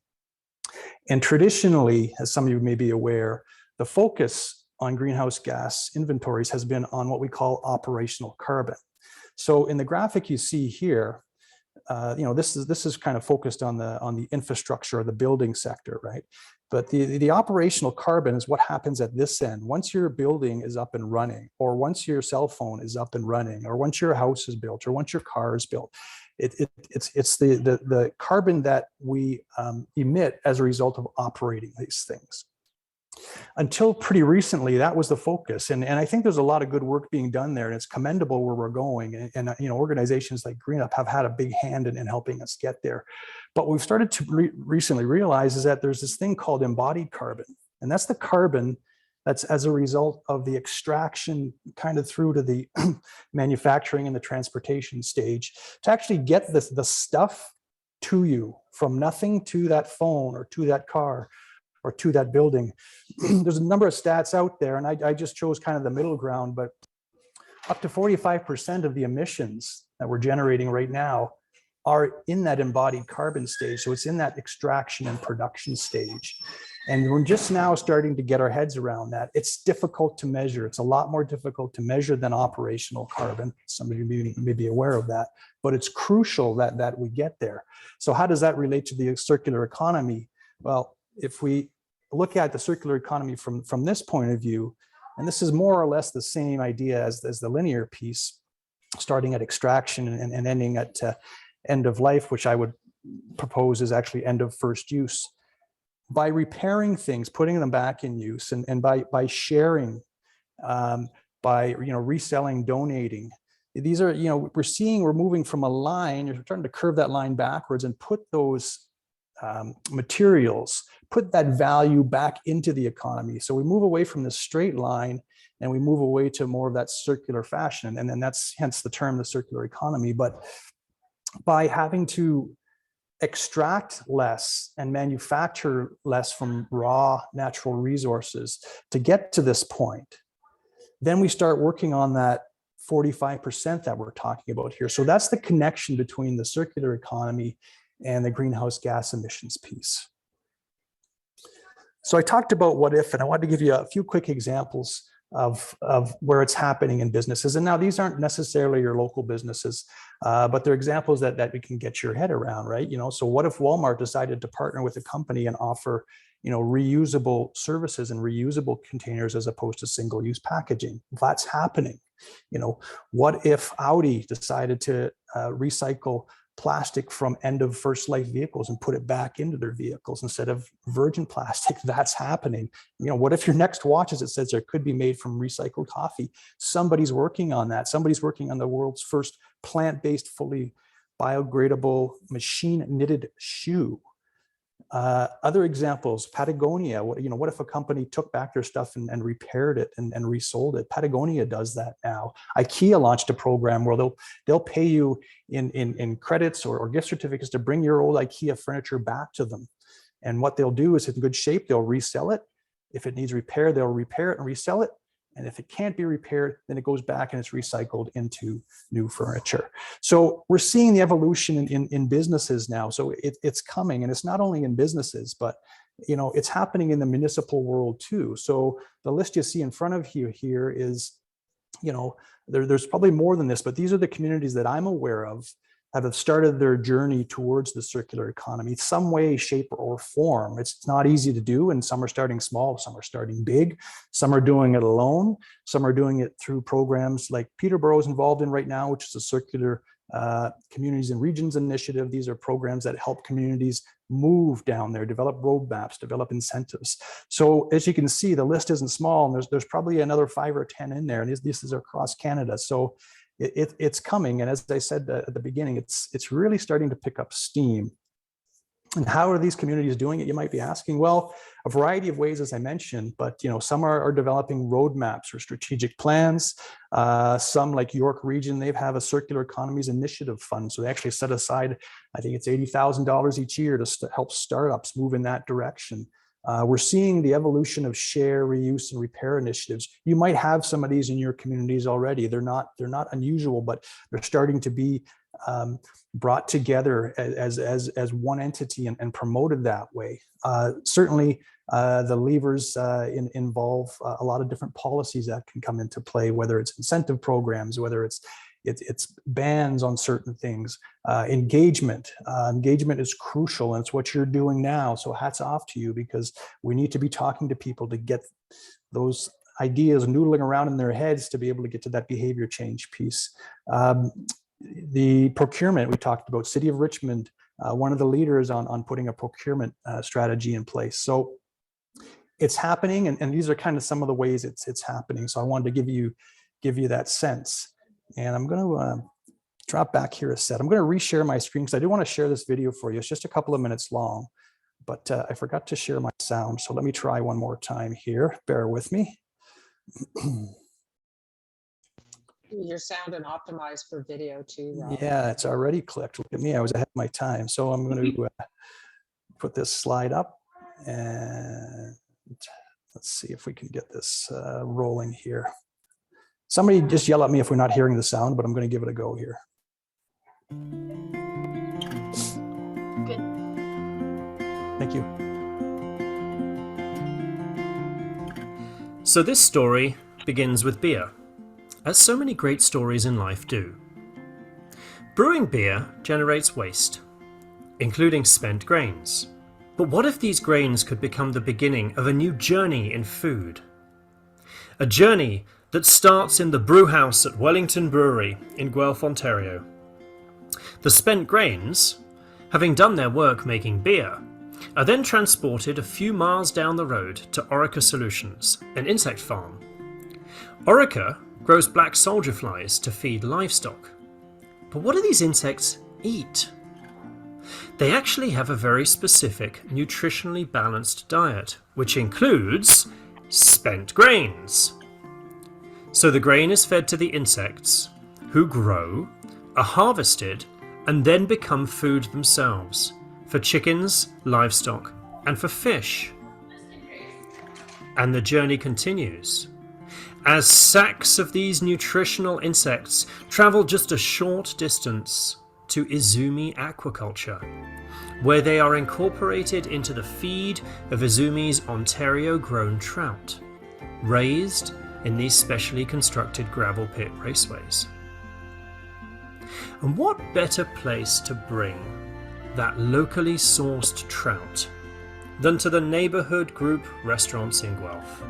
And traditionally, as some of you may be aware, the focus on greenhouse gas inventories has been on what we call operational carbon. So in the graphic you see here, this is kind of focused on the infrastructure or the building sector, right? But the operational carbon is what happens at this end. Once your building is up and running, or once your cell phone is up and running, or once your house is built, or once your car is built, it's the carbon that we emit as a result of operating these things. Until pretty recently, that was the focus, and I think there's a lot of good work being done there, and it's commendable where we're going. And organizations like GreenUp have had a big hand in helping us get there. But what we've started to recently realize is that there's this thing called embodied carbon, and that's the carbon that's as a result of the extraction kind of through to the manufacturing and the transportation stage to actually get the stuff to you from nothing to that phone or to that car or to that building. There's a number of stats out there, and I just chose kind of the middle ground, but up to 45% of the emissions that we're generating right now are in that embodied carbon stage. So it's in that extraction and production stage. And we're just now starting to get our heads around that. It's difficult to measure. It's a lot more difficult to measure than operational carbon. Some of you may be aware of that, but it's crucial that we get there. So how does that relate to the circular economy? Well, if we look at the circular economy from this point of view, and this is more or less the same idea as the linear piece, starting at extraction and ending at end of life, which I would propose is actually end of first use. By repairing things, putting them back in use, and by sharing, by reselling, donating, these are we're moving from a line. You're starting to curve that line backwards and put those materials, put that value back into the economy. So we move away from this straight line and we move away to more of that circular fashion, and then that's hence the term the circular economy. But by having to extract less and manufacture less from raw natural resources to get to this point, then we start working on that 45% that we're talking about here. So that's the connection between the circular economy and the greenhouse gas emissions piece. So I talked about what if, and I wanted to give you a few quick examples of where it's happening in businesses. And now these aren't necessarily your local businesses, but they're examples that we can get your head around, right? So what if Walmart decided to partner with a company and offer, reusable services and reusable containers as opposed to single-use packaging? That's happening. What if Audi decided to recycle plastic from end of first life vehicles and put it back into their vehicles instead of virgin plastic. That's happening. What if your next watch, as it says, there could be made from recycled coffee? Somebody's working on that. Somebody's working on the world's first plant-based, fully biodegradable, machine knitted shoe. Other examples, Patagonia. What if a company took back their stuff and repaired it and resold it? Patagonia does that now. IKEA launched a program where they'll pay you in credits or gift certificates to bring your old IKEA furniture back to them. And what they'll do is, it's in good shape, they'll resell it. If it needs repair, they'll repair it and resell it. And if it can't be repaired, then it goes back and it's recycled into new furniture. So we're seeing the evolution in businesses now. So it's coming, and it's not only in businesses, but it's happening in the municipal world too. So the list you see in front of you here is, there's probably more than this, but these are the communities that I'm aware of that have started their journey towards the circular economy, some way, shape, or form. It's not easy to do, and some are starting small, some are starting big, some are doing it alone, some are doing it through programs like Peterborough is involved in right now, which is a circular communities and regions initiative. These are programs that help communities move down there, develop roadmaps, develop incentives. So as you can see, the list isn't small, and there's probably another 5 or 10 in there, and this is across Canada. So it's coming, and as I said at the beginning, it's really starting to pick up steam. And how are these communities doing it, you might be asking? Well, a variety of ways, as I mentioned, but some are developing roadmaps or strategic plans. Some, like York Region, they have a Circular Economies Initiative Fund. So they actually set aside, I think it's $80,000 each year to help startups move in that direction. We're seeing the evolution of share, reuse, and repair initiatives. You might have some of these in your communities already. They're not unusual, but they're starting to be brought together as one entity and promoted that way. Certainly, the levers involve a lot of different policies that can come into play, whether it's incentive programs, whether it's bans on certain things. Engagement is crucial, and it's what you're doing now. So hats off to you, because we need to be talking to people to get those ideas noodling around in their heads to be able to get to that behavior change piece. The procurement we talked about, City of Richmond, one of the leaders on putting a procurement strategy in place. So it's happening, and these are kind of some of the ways it's happening. So I wanted to give you that sense. And I'm going to drop back here a set. I'm going to reshare my screen because I do want to share this video for you. It's just a couple of minutes long, but I forgot to share my sound. So let me try one more time here. Bear with me. Your sound and optimized for video too, Rob. Yeah, it's already clicked. Look at me, I was ahead of my time. So I'm going to put this slide up, and let's see if we can get this rolling here. Somebody just yell at me if we're not hearing the sound, but I'm going to give it a go here. Good. Thank you. So this story begins with beer, as so many great stories in life do. Brewing beer generates waste, including spent grains. But what if these grains could become the beginning of a new journey in food? A journey that starts in the brew house at Wellington Brewery in Guelph, Ontario. The spent grains, having done their work making beer, are then transported a few miles down the road to Orica Solutions, an insect farm. Orica grows black soldier flies to feed livestock. But what do these insects eat? They actually have a very specific, nutritionally balanced diet, which includes spent grains. So the grain is fed to the insects, who grow, are harvested, and then become food themselves for chickens, livestock, and for fish. And the journey continues, as sacks of these nutritional insects travel just a short distance to Izumi aquaculture, where they are incorporated into the feed of Izumi's Ontario-grown trout, raised in these specially constructed gravel pit raceways. And what better place to bring that locally sourced trout than to the neighbourhood group restaurants in Guelph?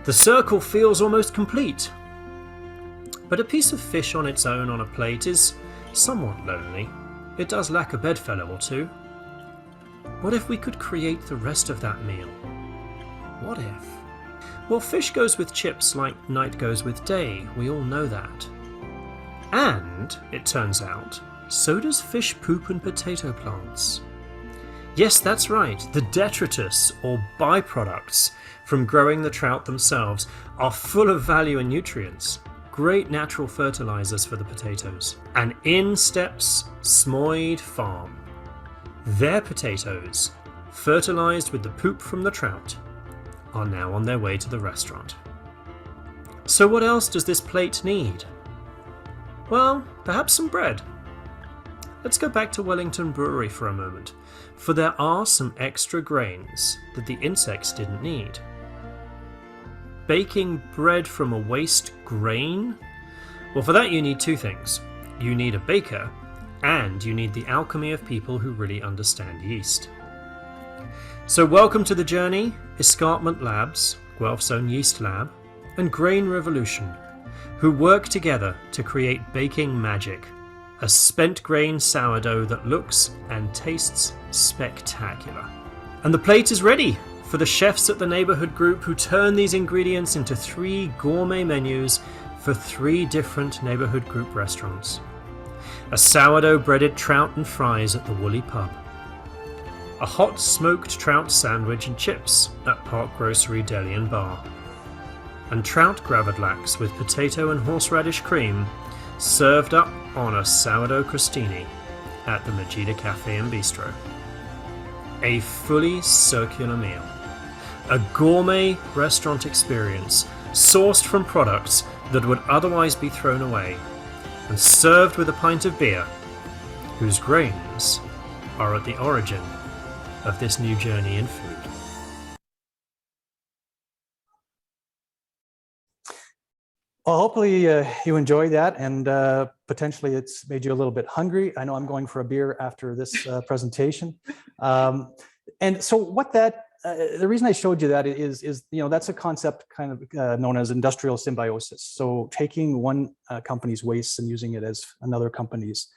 The circle feels almost complete, but a piece of fish on its own on a plate is somewhat lonely. it does lack a bedfellow or two. What if we could create the rest of that meal? What if? Well, fish goes with chips like night goes with day, we all know that. And, it turns out, so does fish poop and potato plants. Yes, that's right, the detritus, or byproducts, from growing the trout themselves are full of value and nutrients, great natural fertilizers for the potatoes. And in steps Smoid Farm. Their potatoes, fertilized with the poop from the trout, are now on their way to the restaurant. So what else does this plate need? Well, perhaps some bread. Let's go back to Wellington Brewery for a moment, for there are some extra grains that the insects didn't need. Baking bread from a waste grain? Well, for that you need two things. You need a baker, and you need the alchemy of people who really understand yeast. So welcome to the journey, Escarpment Labs, Guelph's own yeast lab, and Grain Revolution, who work together to create baking magic, a spent grain sourdough that looks and tastes spectacular. And the plate is ready for the chefs at the neighborhood group who turn these ingredients into 3 gourmet menus for 3 different neighborhood group restaurants. A sourdough breaded trout and fries at the Woolly Pub. A hot smoked trout sandwich and chips at Park Grocery Deli and Bar. And trout gravlax with potato and horseradish cream served up on a sourdough crostini at the Majida Cafe and Bistro. A fully circular meal. A gourmet restaurant experience sourced from products that would otherwise be thrown away and served with a pint of beer whose grains are at the origin of this new journey in food. Well, hopefully you enjoyed that, and potentially it's made you a little bit hungry. I know I'm going for a beer after this presentation. And so what that, the reason I showed you that is that's a concept kind of known as industrial symbiosis. So taking one company's wastes and using it as another company's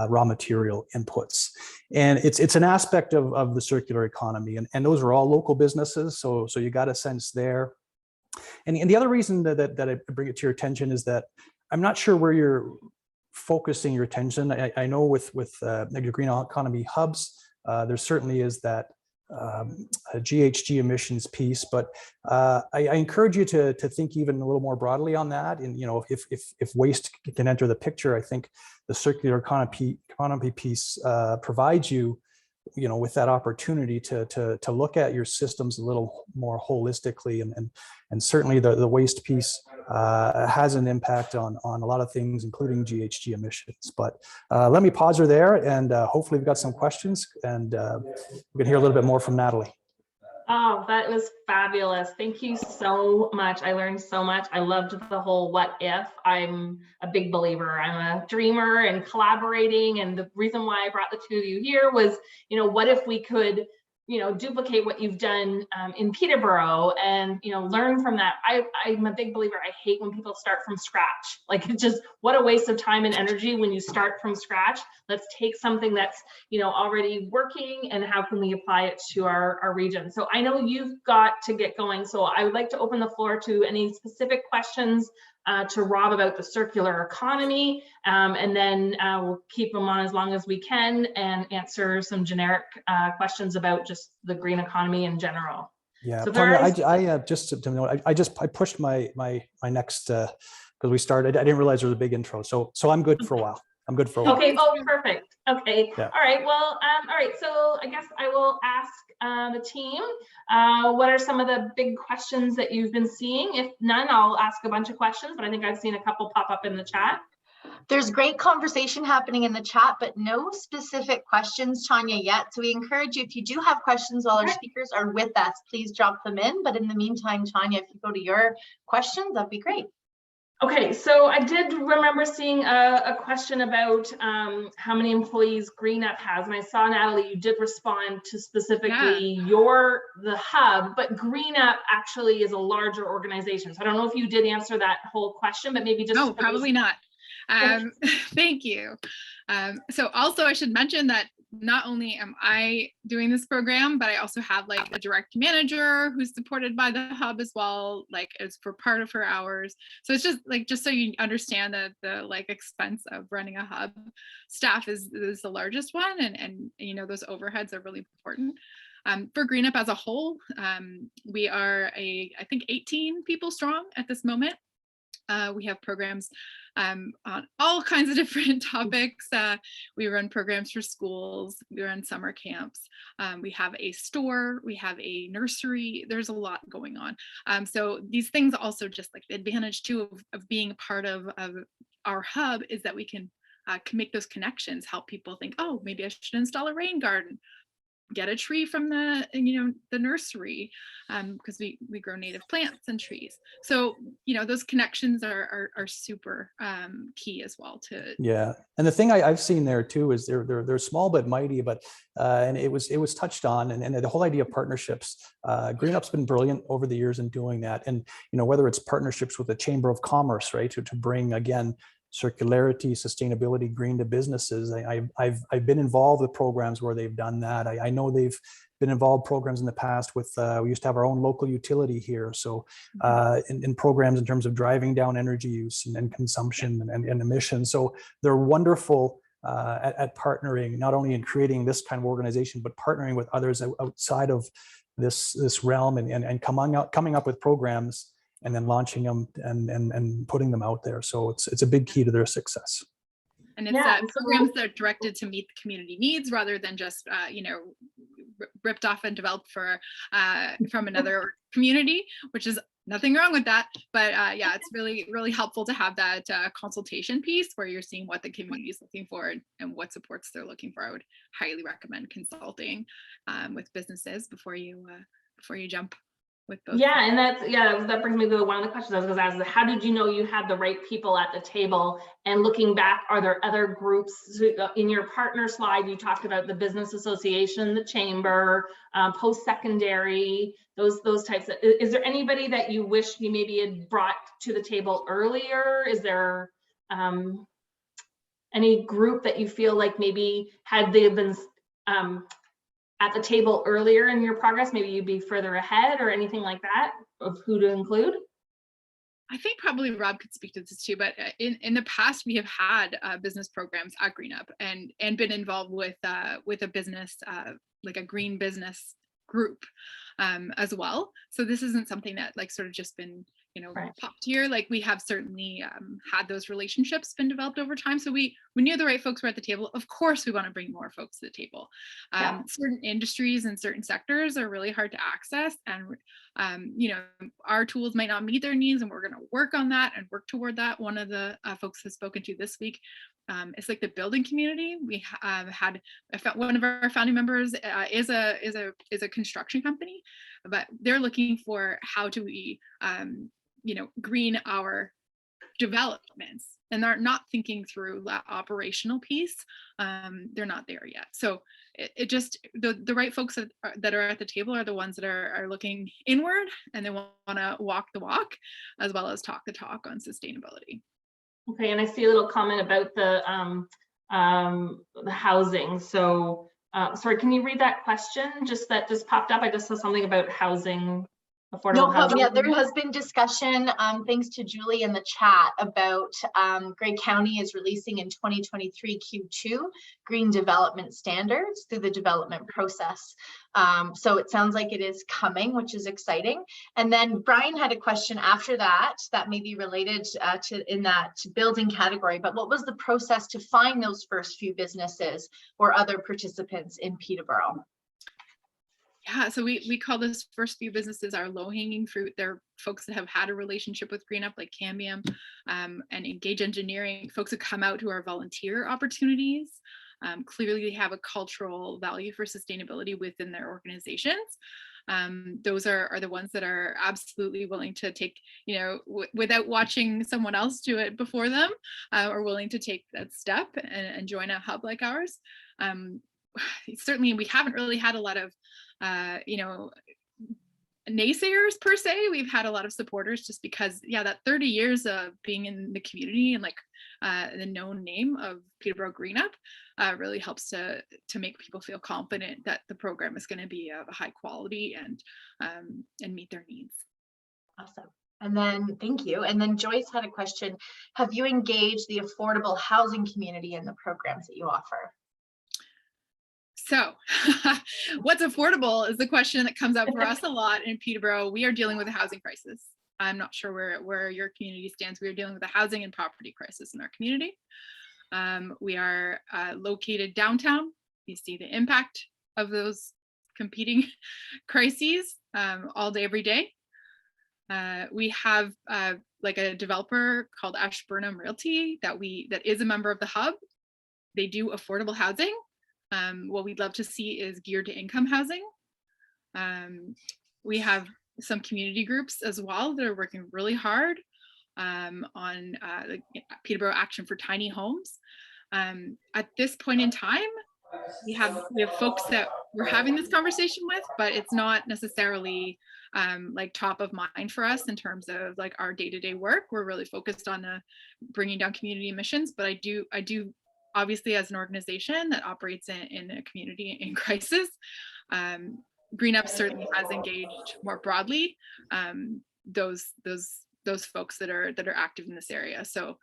raw material inputs. And it's an aspect of the circular economy. And those are all local businesses. So you got a sense there. And the other reason that I bring it to your attention is that I'm not sure where you're focusing your attention. I know with your green economy hubs, there certainly is that GHG emissions piece, but I encourage you to think even a little more broadly on that. And if waste can enter the picture, I think the circular economy piece provides you with that opportunity to look at your systems a little more holistically, and certainly the waste piece has an impact on a lot of things, including GHG emissions. But let me pause her there, and hopefully we've got some questions, and we can hear a little bit more from Natalie. Oh, that was fabulous. Thank you so much. I learned so much. I loved the whole what if. I'm a big believer. I'm a dreamer and collaborating. And the reason why I brought the two of you here was, what if we could, duplicate what you've done in Peterborough and, learn from that. I'm a big believer. I hate when people start from scratch. Like, it's just, what a waste of time and energy when you start from scratch. Let's take something that's, already working, and how can we apply it to our region? So I know you've got to get going. So I would like to open the floor to any specific questions to Rob about the circular economy, and then we'll keep them on as long as we can and answer some generic questions about just the green economy in general. Yeah, so Tanya, I just to note, I pushed my next because we started. I didn't realize there was a big intro, so I'm good for a while. I'm good for a while. Okay. Oh, perfect. Okay. Yeah. All right. Well, all right. So I guess I will ask the team, what are some of the big questions that you've been seeing? If none, I'll ask a bunch of questions, but I think I've seen a couple pop up in the chat. There's great conversation happening in the chat, but no specific questions, Tanya, yet. So we encourage you, if you do have questions while our speakers are with us, please drop them in. But in the meantime, Tanya, if you go to your questions, that'd be great. Okay, so I did remember seeing a question about how many employees GreenUp has, and I saw, Natalie, you did respond to specifically the hub, but GreenUp actually is a larger organization. So I don't know if you did answer that whole question, but maybe just— No, probably not. Thank you. So also I should mention that not only am I doing this program, but I also have like a direct manager who's supported by the hub as well, like as for part of her hours. So it's just so you understand that the like expense of running a hub, staff is the largest one, and you know those overheads are really important. For GreenUp as a whole, we are I think 18 people strong at this moment. We have programs on all kinds of different topics. We run programs for schools, we run summer camps, we have a store, we have a nursery, there's a lot going on. So these things also, just like the advantage too of being a part of our hub, is that we can make those connections, help people think, oh, maybe I should install a rain garden, get a tree from the nursery, because we grow native plants and trees. So those connections are super key as well to. Yeah, and the thing I've seen there too is they're small but mighty, but and it was touched on, and the whole idea of partnerships. GreenUp's been brilliant over the years in doing that, and whether it's partnerships with the Chamber of Commerce, right, to bring again circularity, sustainability, green to businesses. I've been involved with programs where they've done that. I know they've been involved programs in the past with, we used to have our own local utility here. So in programs in terms of driving down energy use and consumption and emissions. So they're wonderful at partnering, not only in creating this kind of organization, but partnering with others outside of this realm and coming up with programs and then launching them and putting them out there. So it's a big key to their success. And it's programs that are directed to meet the community needs rather than just, ripped off and developed from another community, which is nothing wrong with that. But yeah, it's really, really helpful to have that consultation piece where you're seeing what the community is looking for and what supports they're looking for. I would highly recommend consulting with businesses before you jump with both. Yeah, and that brings me to one of the questions I was going to ask: how did you know you had the right people at the table? And looking back, are there other groups in your partner slide? You talked about the business association, the chamber, post-secondary, those types of. Is there anybody that you wish you maybe had brought to the table earlier? Is there any group that you feel like maybe had they been at the table earlier in your progress, maybe you'd be further ahead, or anything like that, of who to include? I think probably Rob could speak to this too, but in the past we have had business programs at GreenUp and been involved with a business, like a green business group as well. So this isn't something that like sort of just been right. Popped here. Like we have certainly had those relationships been developed over time. So we knew the right folks were at the table. Of course, we want to bring more folks to the table. Certain industries and certain sectors are really hard to access, and our tools might not meet their needs, and we're going to work on that and work toward that. One of the folks has spoken to this week. It's like the building community. We had one of our founding members is a construction company, but they're looking for how do we green our developments, and they're not thinking through that operational piece. They're not there yet. So it just the right folks that are at the table are the ones that are looking inward, and they want to walk the walk as well as talk the talk on sustainability. Okay, and I see a little comment about the housing. So sorry, can you read that question? That just popped up. I just saw something about housing. No problem. Yeah, there has been discussion, thanks to Julie in the chat, about Grey County is releasing in 2023 Q2 green development standards through the development process. So it sounds like it is coming, which is exciting. And then Brian had a question after that may be related in that building category. But what was the process to find those first few businesses or other participants in Peterborough? Yeah, so we call this first few businesses our low-hanging fruit. They're folks that have had a relationship with GreenUp, like Cambium and Engage Engineering, folks who come out who are volunteer opportunities. Clearly, they have a cultural value for sustainability within their organizations. Those are the ones that are absolutely willing to take, without watching someone else do it before them, are willing to take that step and join a hub like ours. Certainly, we haven't really had a lot of naysayers per se. We've had a lot of supporters just because, yeah, that 30 years of being in the community and like the known name of Peterborough Green Up really helps to make people feel confident that the program is going to be of a high quality and meet their needs. Awesome. And then, thank you. And then Joyce had a question. Have you engaged the affordable housing community in the programs that you offer? So what's affordable is the question that comes up for us a lot in Peterborough. We are dealing with a housing crisis. I'm not sure where your community stands. We are dealing with a housing and property crisis in our community. We are located downtown. You see the impact of those competing crises all day, every day. We have like a developer called Ashburnham Realty that is a member of the hub. They do affordable housing. What we'd love to see is geared to income housing. We have some community groups as well that are working really hard on the Peterborough Action for Tiny Homes. At this point in time, we have folks that we're having this conversation with, but it's not necessarily like top of mind for us in terms of like our day-to-day work. We're really focused on bringing down community emissions, but I do obviously, as an organization that operates in a community in crisis, Green Up certainly has engaged more broadly those folks that are active in this area. So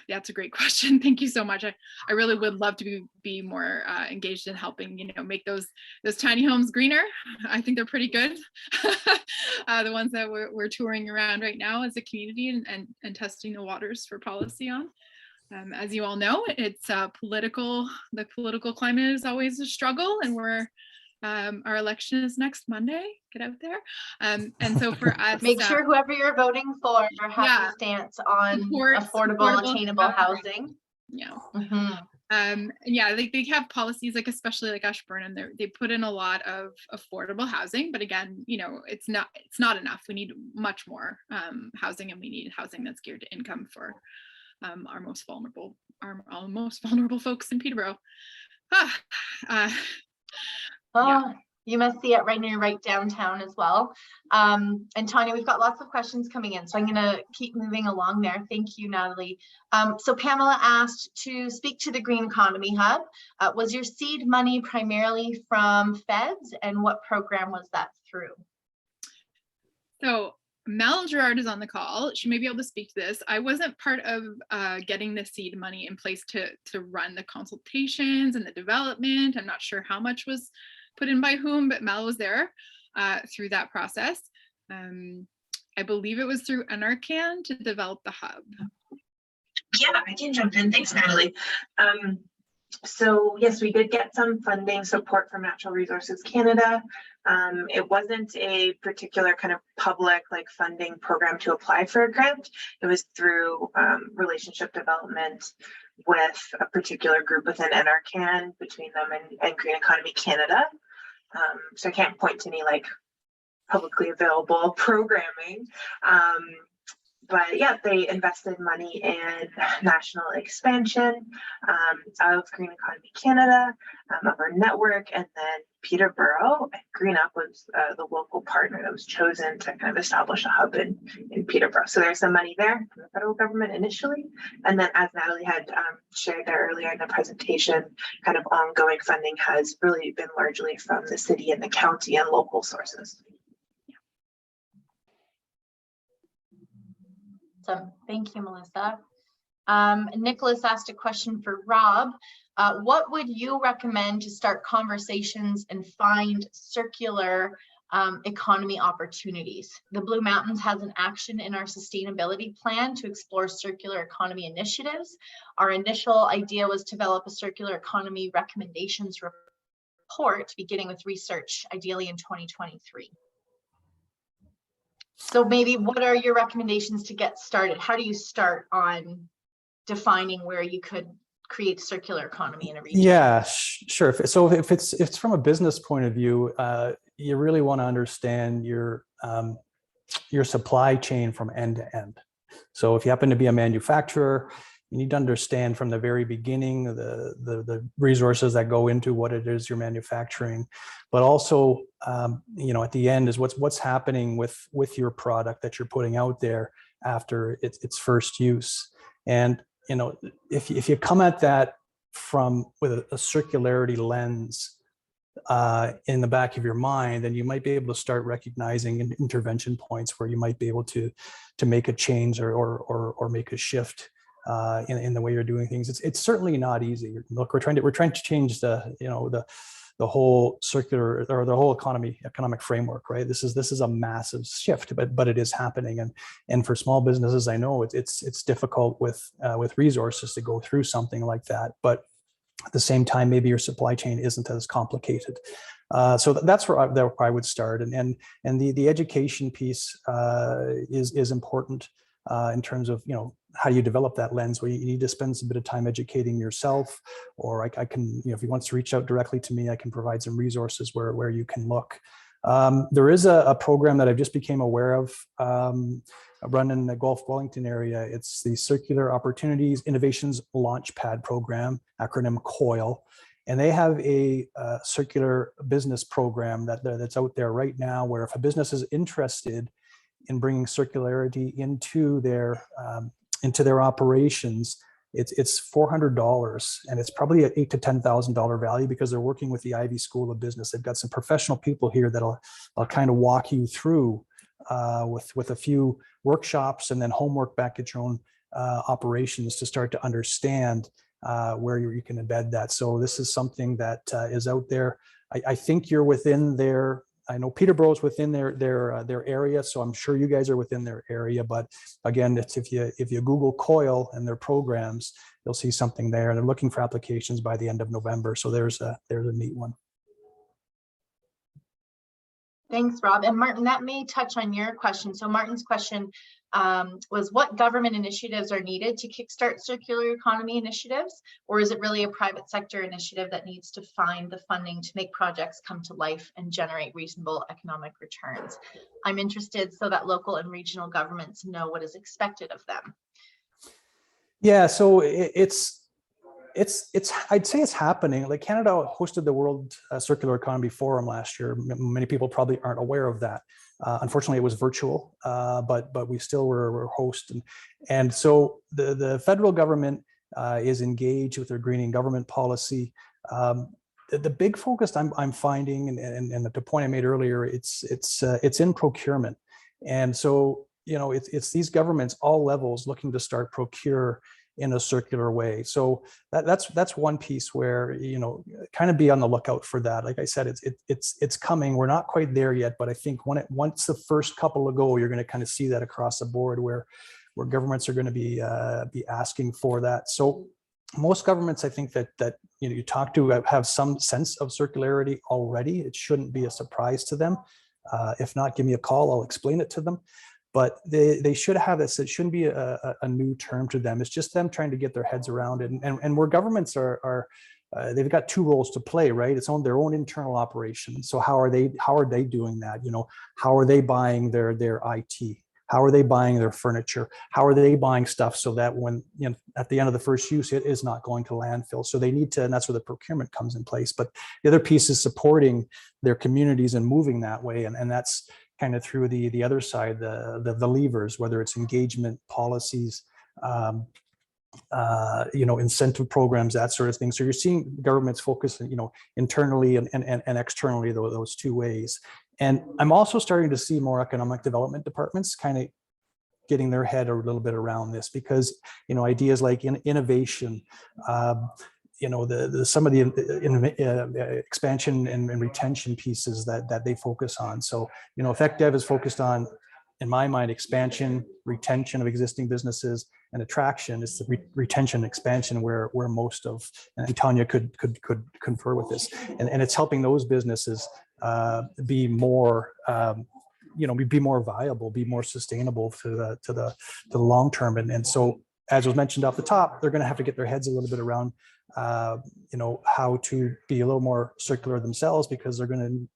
that's a great question. Thank you so much. I really would love to be more engaged in helping, make those tiny homes greener. I think they're pretty good. The ones that we're touring around right now as a community and testing the waters for policy on. As you all know, it's the political climate is always a struggle, and our election is next Monday. Get out there. And so for us, make sure whoever you're voting for has a stance on affordable, attainable housing. Yeah. Mm-hmm. Yeah, they have policies like, especially like Ashburnham, they put in a lot of affordable housing, but again, it's not enough. We need much more housing, and we need housing that's geared to income for our most vulnerable folks in Peterborough. Yeah. You must see it right downtown as well. And Tanya, we've got lots of questions coming in, so I'm going to keep moving along there. Thank you, Natalie. So Pamela asked to speak to the Green Economy Hub. Was your seed money primarily from feds, and what program was that through? So Mel Gerard is on the call. She may be able to speak to this. I wasn't part of getting the seed money in place to run the consultations and the development. I'm not sure how much was put in by whom, but Mel was there through that process. I believe it was through NRCan to develop the hub. Yeah, I can jump in. Thanks, Natalie. So yes, we did get some funding support from Natural Resources Canada. It wasn't a particular kind of public funding program to apply for a grant. It was through relationship development with a particular group within NRCan, between them and Green Economy Canada. So I can't point to any publicly available programming. But yeah, they invested money in national expansion of Green Economy Canada, of our network, and then Peterborough. Green Up was the local partner that was chosen to kind of establish a hub in Peterborough. So there's some money there from the federal government initially. And then, as Natalie had shared there earlier in the presentation, kind of ongoing funding has really been largely from the city and the county and local sources. So thank you, Melissa. Nicholas asked a question for Rob. What would you recommend to start conversations and find circular economy opportunities? The Blue Mountains has an action in our sustainability plan to explore circular economy initiatives. Our initial idea was to develop a circular economy recommendations report, beginning with research, ideally in 2023. So maybe what are your recommendations to get started? How do you start on defining where you could create circular economy in a region? Yeah, sure. So if it's from a business point of view, you really want to understand your supply chain from end to end. So if you happen to be a manufacturer, You need to understand from the very beginning the resources that go into what it is you're manufacturing, but also at the end is what's happening with your product that you're putting out there after its first use. And if you come at that with a circularity lens in the back of your mind, then you might be able to start recognizing intervention points where you might be able to make a change or make a shift in the way you're doing things. It's certainly not easy. Look, we're trying to change the whole circular or the whole economic framework, right? This is a massive shift, but it is happening. And for small businesses, I know it's difficult with resources to go through something like that. But at the same time, maybe your supply chain isn't as complicated. So that's where I would start. And the education piece is important in terms of, how do you develop that lens where you need to spend a bit of time educating yourself, or I can, if you want to reach out directly to me, I can provide some resources where you can look. There is a program that I've just became aware of run in the Gulf Wellington area. It's the Circular Opportunities Innovations Launchpad Program, acronym COIL. And they have a circular business program that's out there right now, where if a business is interested in bringing circularity into their operations, it's $400, and it's probably an $8,000 to $10,000 value because they're working with the Ivy School of Business. They've got some professional people here that'll kind of walk you through with a few workshops and then homework back at your own operations to start to understand where you can embed that. So this is something that is out there. I think you're within their. I know Peterborough is within their area, so I'm sure you guys are within their area. But again, if you Google COIL and their programs, you'll see something there. They're looking for applications by the end of November, so there's a neat one. Thanks, Rob. And Martin, that may touch on your question. So Martin's question was, what government initiatives are needed to kickstart circular economy initiatives? Or is it really a private sector initiative that needs to find the funding to make projects come to life and generate reasonable economic returns? I'm interested so that local and regional governments know what is expected of them. Yeah, so it's I'd say it's happening. Like, Canada hosted the World Circular Economy Forum last year. Many people probably aren't aware of that. Unfortunately, it was virtual, but we still were host. And so the federal government is engaged with their greening government policy. The big focus I'm finding, and the point I made earlier, it's in procurement. And so, it's these governments, all levels, looking to start procure in a circular way. So that's one piece where, kind of be on the lookout for that. Like I said, it's coming. We're not quite there yet, but I think once the first couple to go, you're going to kind of see that across the board where governments are going to be asking for that. So most governments, I think that you talk to have some sense of circularity already. It shouldn't be a surprise to them. If not, give me a call. I'll explain it to them. But they should have this. It shouldn't be a new term to them. It's just them trying to get their heads around it. And where governments are they've got two roles to play, right? It's on their own internal operation. So how are they doing that? How are they buying their IT? How are they buying their furniture? How are they buying stuff so that when, at the end of the first use, it is not going to landfill? So they need to, and that's where the procurement comes in place. But the other piece is supporting their communities and moving that way. And that's kind of through the other side, the levers, whether it's engagement policies, incentive programs, that sort of thing. So you're seeing governments focus, internally and externally, those two ways. And I'm also starting to see more economic development departments kind of getting their head a little bit around this, because, ideas like innovation, some of the expansion and retention pieces that they focus on. So, EffectDev is focused on, in my mind, expansion, retention of existing businesses, and attraction is the retention expansion where most of, and Tanya could confer with this, and it's helping those businesses be more be more viable, be more sustainable to the long term. And so, as was mentioned off the top, they're going to have to get their heads a little bit around how to be a little more circular themselves, because they're going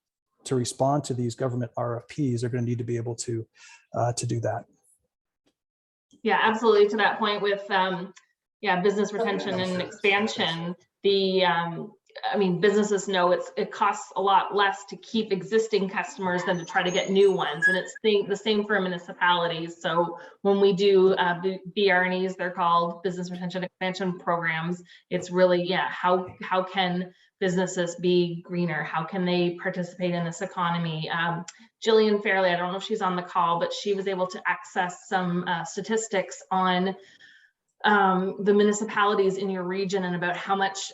to respond to these government RFPs. They're going to need to be able to do that. Yeah, absolutely. To that point, with business retention and expansion, I mean, businesses know it costs a lot less to keep existing customers than to try to get new ones. And it's the same for municipalities. So when we do BRNEs, they're called business retention expansion programs. It's really, how can businesses be greener? How can they participate in this economy? Jillian Fairley, I don't know if she's on the call, but she was able to access some statistics on the municipalities in your region and about how much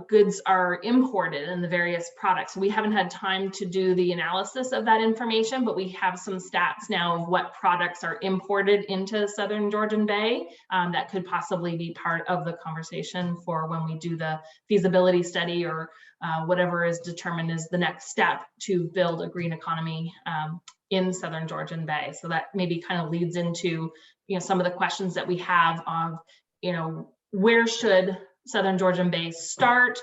goods are imported in the various products. We haven't had time to do the analysis of that information, but we have some stats now of what products are imported into Southern Georgian Bay that could possibly be part of the conversation for when we do the feasibility study or whatever is determined as the next step to build a green economy in Southern Georgian Bay. So that maybe kind of leads into some of the questions that we have of, where should Southern Georgian Bay start?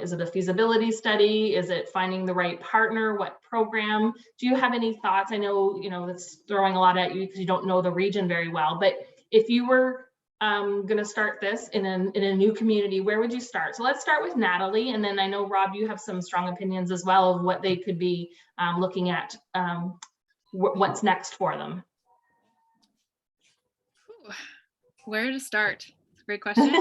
Is it a feasibility study? Is it finding the right partner? What program? Do you have any thoughts? I know, it's throwing a lot at you because you don't know the region very well, but if you were going to start this in a new community, where would you start? So let's start with Natalie. And then I know, Rob, you have some strong opinions as well of what they could be looking at, what's next for them. Where to start? Great question.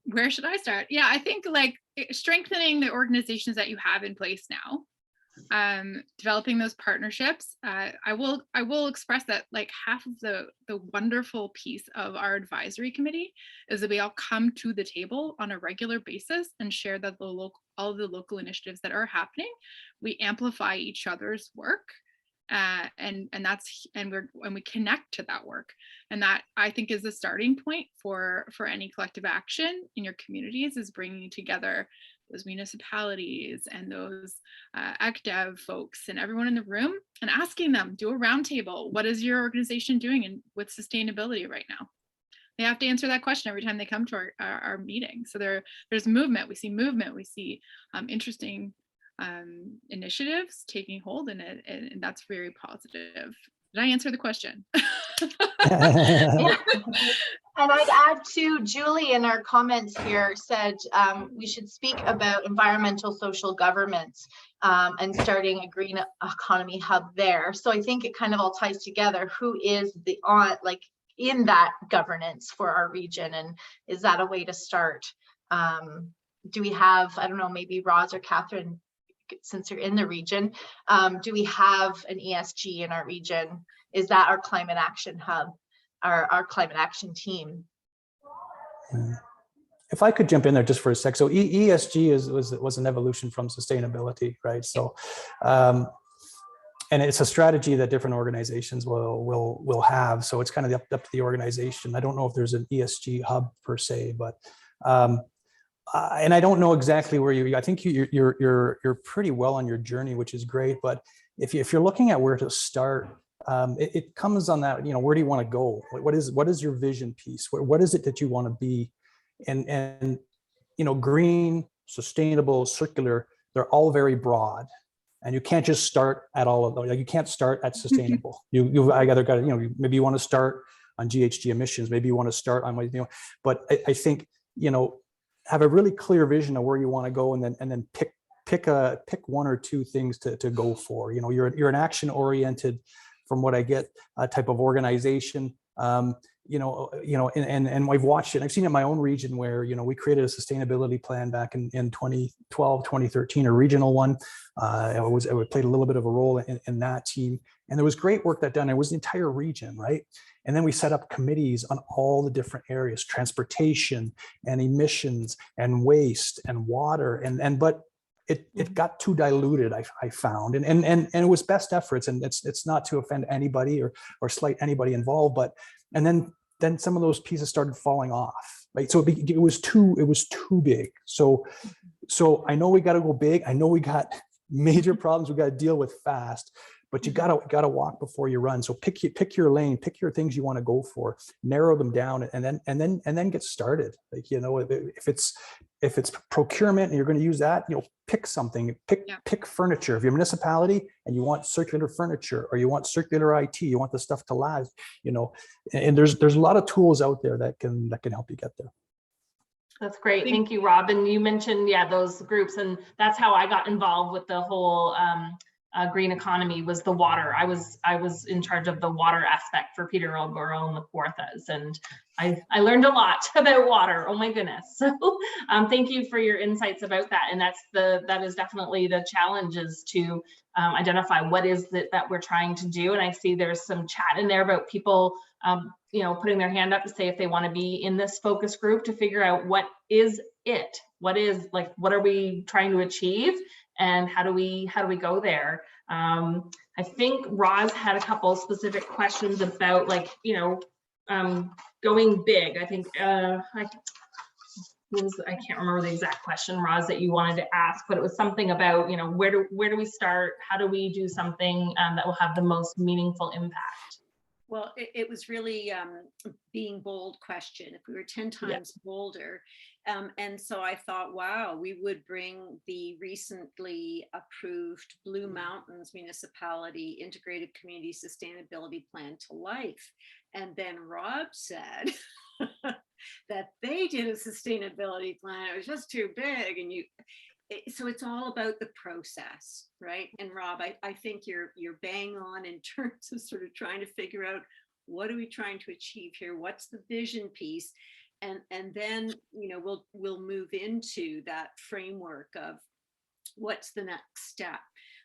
Where should I start? Yeah, I think like strengthening the organizations that you have in place now, developing those partnerships. I will express that like half of the wonderful piece of our advisory committee is that we all come to the table on a regular basis and share that all of the local initiatives that are happening, we amplify each other's work. And we connect to that work, and that I think is the starting point for any collective action in your communities, is bringing together those municipalities and those ECDev folks and everyone in the room and asking them, do a roundtable. What is your organization doing with sustainability right now? They have to answer that question every time they come to our meeting. So there's movement. We see movement. We see interesting initiatives taking hold in it, and that's very positive. Did I answer the question? Yeah. And I'd add to Julie in our comments here said we should speak about environmental social governments and starting a green economy hub there. So I think it kind of all ties together. Who is in that governance for our region, and is that a way to start? Do we have, I don't know, maybe Roz or Catherine, since you're in the region, do we have an ESG in our region? Is that our climate action hub, our climate action team? If I could jump in there just for a sec. So ESG was an evolution from sustainability, right? So, and it's a strategy that different organizations will have. So it's kind of up to the organization. I don't know if there's an ESG hub per se, but and I don't know exactly where I think you're pretty well on your journey, which is great. But if you're looking at where to start, it comes on that, where do you want to go? What is your vision piece? What is it that you want to be? And green, sustainable, circular, they're all very broad. And you can't just start at all of them. Like, you can't start at sustainable. I either got maybe you want to start on GHG emissions, maybe you want to start on but I think have a really clear vision of where you want to go, and then pick one or two things to go for. You're an action oriented, from what I get, type of organization. And we've watched it. I've seen it in my own region where we created a sustainability plan back in 2012, 2013, a regional one. It played a little bit of a role in that team, and there was great work that done. It was the entire region, right? And then we set up committees on all the different areas: transportation and emissions and waste and water. But it got too diluted, I found. And it was best efforts, and it's not to offend anybody or slight anybody involved, but and then some of those pieces started falling off, right? So it was too big. So I know we got to go big. I know we got major problems we got to deal with fast. But you gotta walk before you run. So pick your lane, pick your things you want to go for, narrow them down, and then get started. If if it's procurement and you're going to use that, pick something, pick furniture. If you're a municipality and you want circular furniture, or you want circular IT, you want the stuff to last, and there's a lot of tools out there that can help you get there. That's great. Thank you, Rob. And you mentioned, those groups, and that's how I got involved with the whole green economy, was the water. I was in charge of the water aspect for Peterborough and the Kawarthas, and I learned a lot about water. Oh my goodness. So thank you for your insights about that. And that is definitely the challenge, is to identify what is it that we're trying to do. And I see there's some chat in there about people putting their hand up to say if they want to be in this focus group, to figure out what is it, what are we trying to achieve, and how do we go there. I think Roz had a couple specific questions about going big. I think I can't remember the exact question, Roz, that you wanted to ask, but it was something about where do we start, how do we do something that will have the most meaningful impact. Well, it was really being bold question. If we were 10 times bolder. And so I thought, wow, we would bring the recently approved Blue Mountains Municipality Integrated Community Sustainability Plan to life. And then Rob said that they did a sustainability plan. It was just too big. And so it's all about the process, right? And Rob, I think you're bang on in terms of sort of trying to figure out, what are we trying to achieve here? What's the vision piece? And then, we'll move into that framework of what's the next step.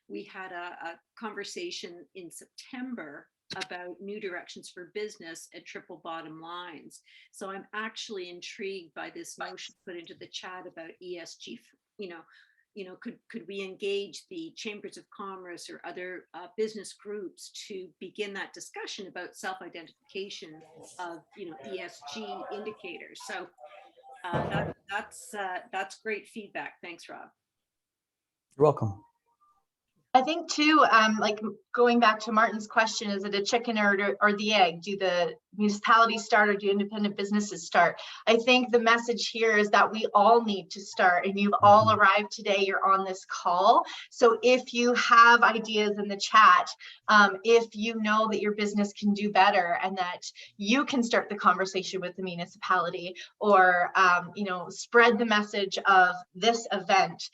We had a conversation in September about new directions for business and triple bottom lines. So I'm actually intrigued by this notion put into the chat about ESG. Could we engage the chambers of commerce or other business groups to begin that discussion about self-identification of ESG indicators? So that's great feedback. Thanks, Rob. You're welcome. I think too, going back to Martin's question, is it a chicken or the egg? Do the municipalities start, or do independent businesses start? I think the message here is that we all need to start, and you've all arrived today, you're on this call. So if you have ideas in the chat, if you know that your business can do better and that you can start the conversation with the municipality, or spread the message of this event,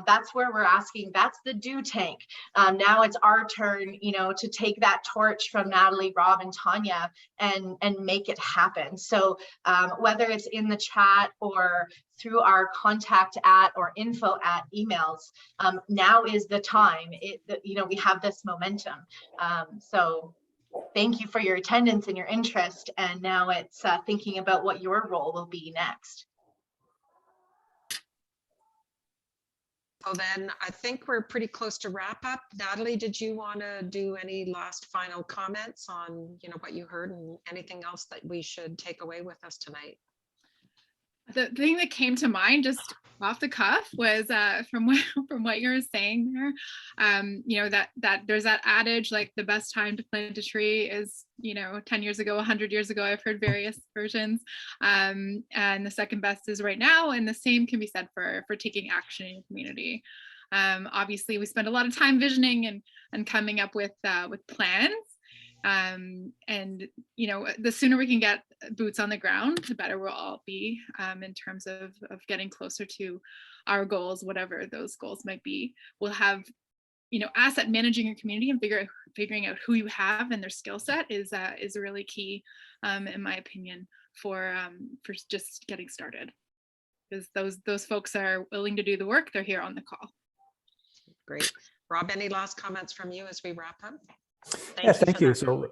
that's where we're asking, that's the do tank. Now it's our turn, to take that torch from Natalie, Rob, and Tanya and make it happen. So whether it's in the chat or through our contact at or info at emails, now is the time. We have this momentum. So thank you for your attendance and your interest. And now it's thinking about what your role will be next. So then I think we're pretty close to wrap up. Natalie, did you want to do any last final comments on what you heard, and anything else that we should take away with us tonight? The thing that came to mind just off the cuff was from what you were saying there, that there's that adage, like the best time to plant a tree is 10 years ago, 100 years ago. I've heard various versions, and the second best is right now, and the same can be said for taking action in your community. Obviously we spend a lot of time visioning and coming up with plans, and the sooner we can get boots on the ground, the better we'll all be, in terms of getting closer to our goals, whatever those goals might be. We'll have asset managing your community and figuring out who you have and their skill set is really key, in my opinion, for just getting started, because those folks are willing to do the work. They're here on the call. Great. Rob, any last comments from you as we wrap up? Thank you. So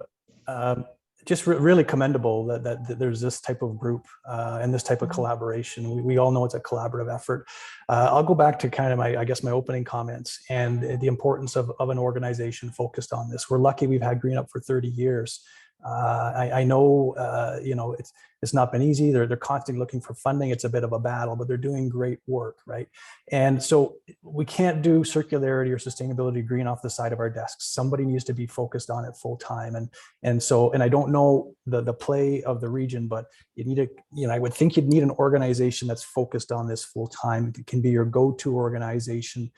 just really commendable that there's this type of group and this type of collaboration. We all know it's a collaborative effort. I'll go back to kind of my opening comments and the importance of an organization focused on this. We're lucky we've had Green Up for 30 years. I know, you know, it's not been easy. They're constantly looking for funding. It's a bit of a battle, but they're doing great work, right? And so we can't do circularity or sustainability green off the side of our desks. Somebody needs to be focused on it full time. And I don't know the play of the region, but you need I would think you'd need an organization that's focused on this full time. It can be your go-to organization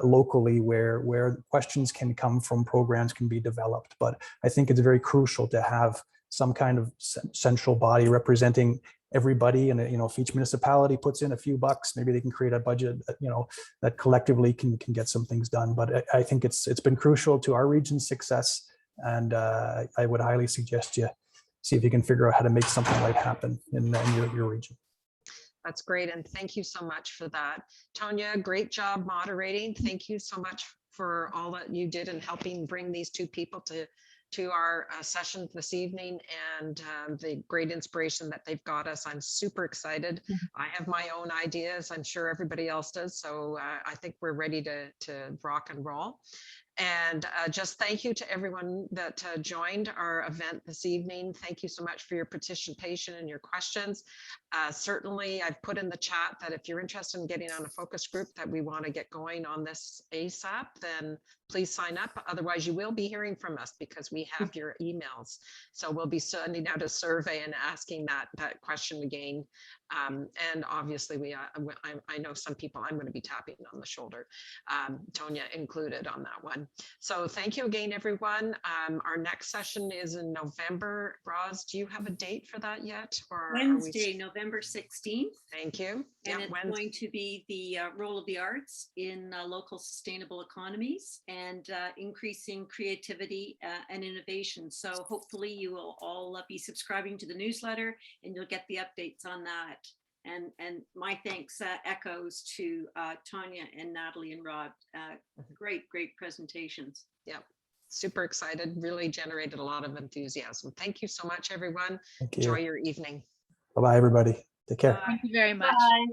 locally where questions can come from, programs can be developed. But I think it's very crucial to have some kind of central body representing everybody. And, you know, if each municipality puts in a few bucks, maybe they can create a budget, you know, that collectively can get some things done. But I think it's been crucial to our region's success. And I would highly suggest you see if you can figure out how to make something like happen in your region. That's great. And thank you so much for that. Tanya, great job moderating. Thank you so much for all that you did in helping bring these two people to our session this evening, and the great inspiration that they've got us. I'm super excited. I have my own ideas. I'm sure everybody else does. So I think we're ready to rock and roll. And just thank you to everyone that joined our event this evening. Thank you so much for your participation and your questions. Certainly, I've put in the chat that if you're interested in getting on a focus group that we want to get going on this ASAP, then please sign up. Otherwise, you will be hearing from us because we have your emails. So we'll be sending out a survey and asking that question again. And obviously, I know some people I'm going to be tapping on the shoulder, Tonya included on that one. So thank you again, everyone. Our next session is in November. Roz, do you have a date for that yet? Or Wednesday, November 16th. Thank you. And yeah, it's going to be the role of the arts in local sustainable economies and increasing creativity and innovation. So hopefully you will all be subscribing to the newsletter and you'll get the updates on that. And my thanks echoes to Tanya and Natalie and Rod. Great presentations. Yeah, super excited. Really generated a lot of enthusiasm. Thank you so much, everyone. Thank you. Enjoy your evening. Bye-bye, everybody. Take care. Thank you very much. Bye.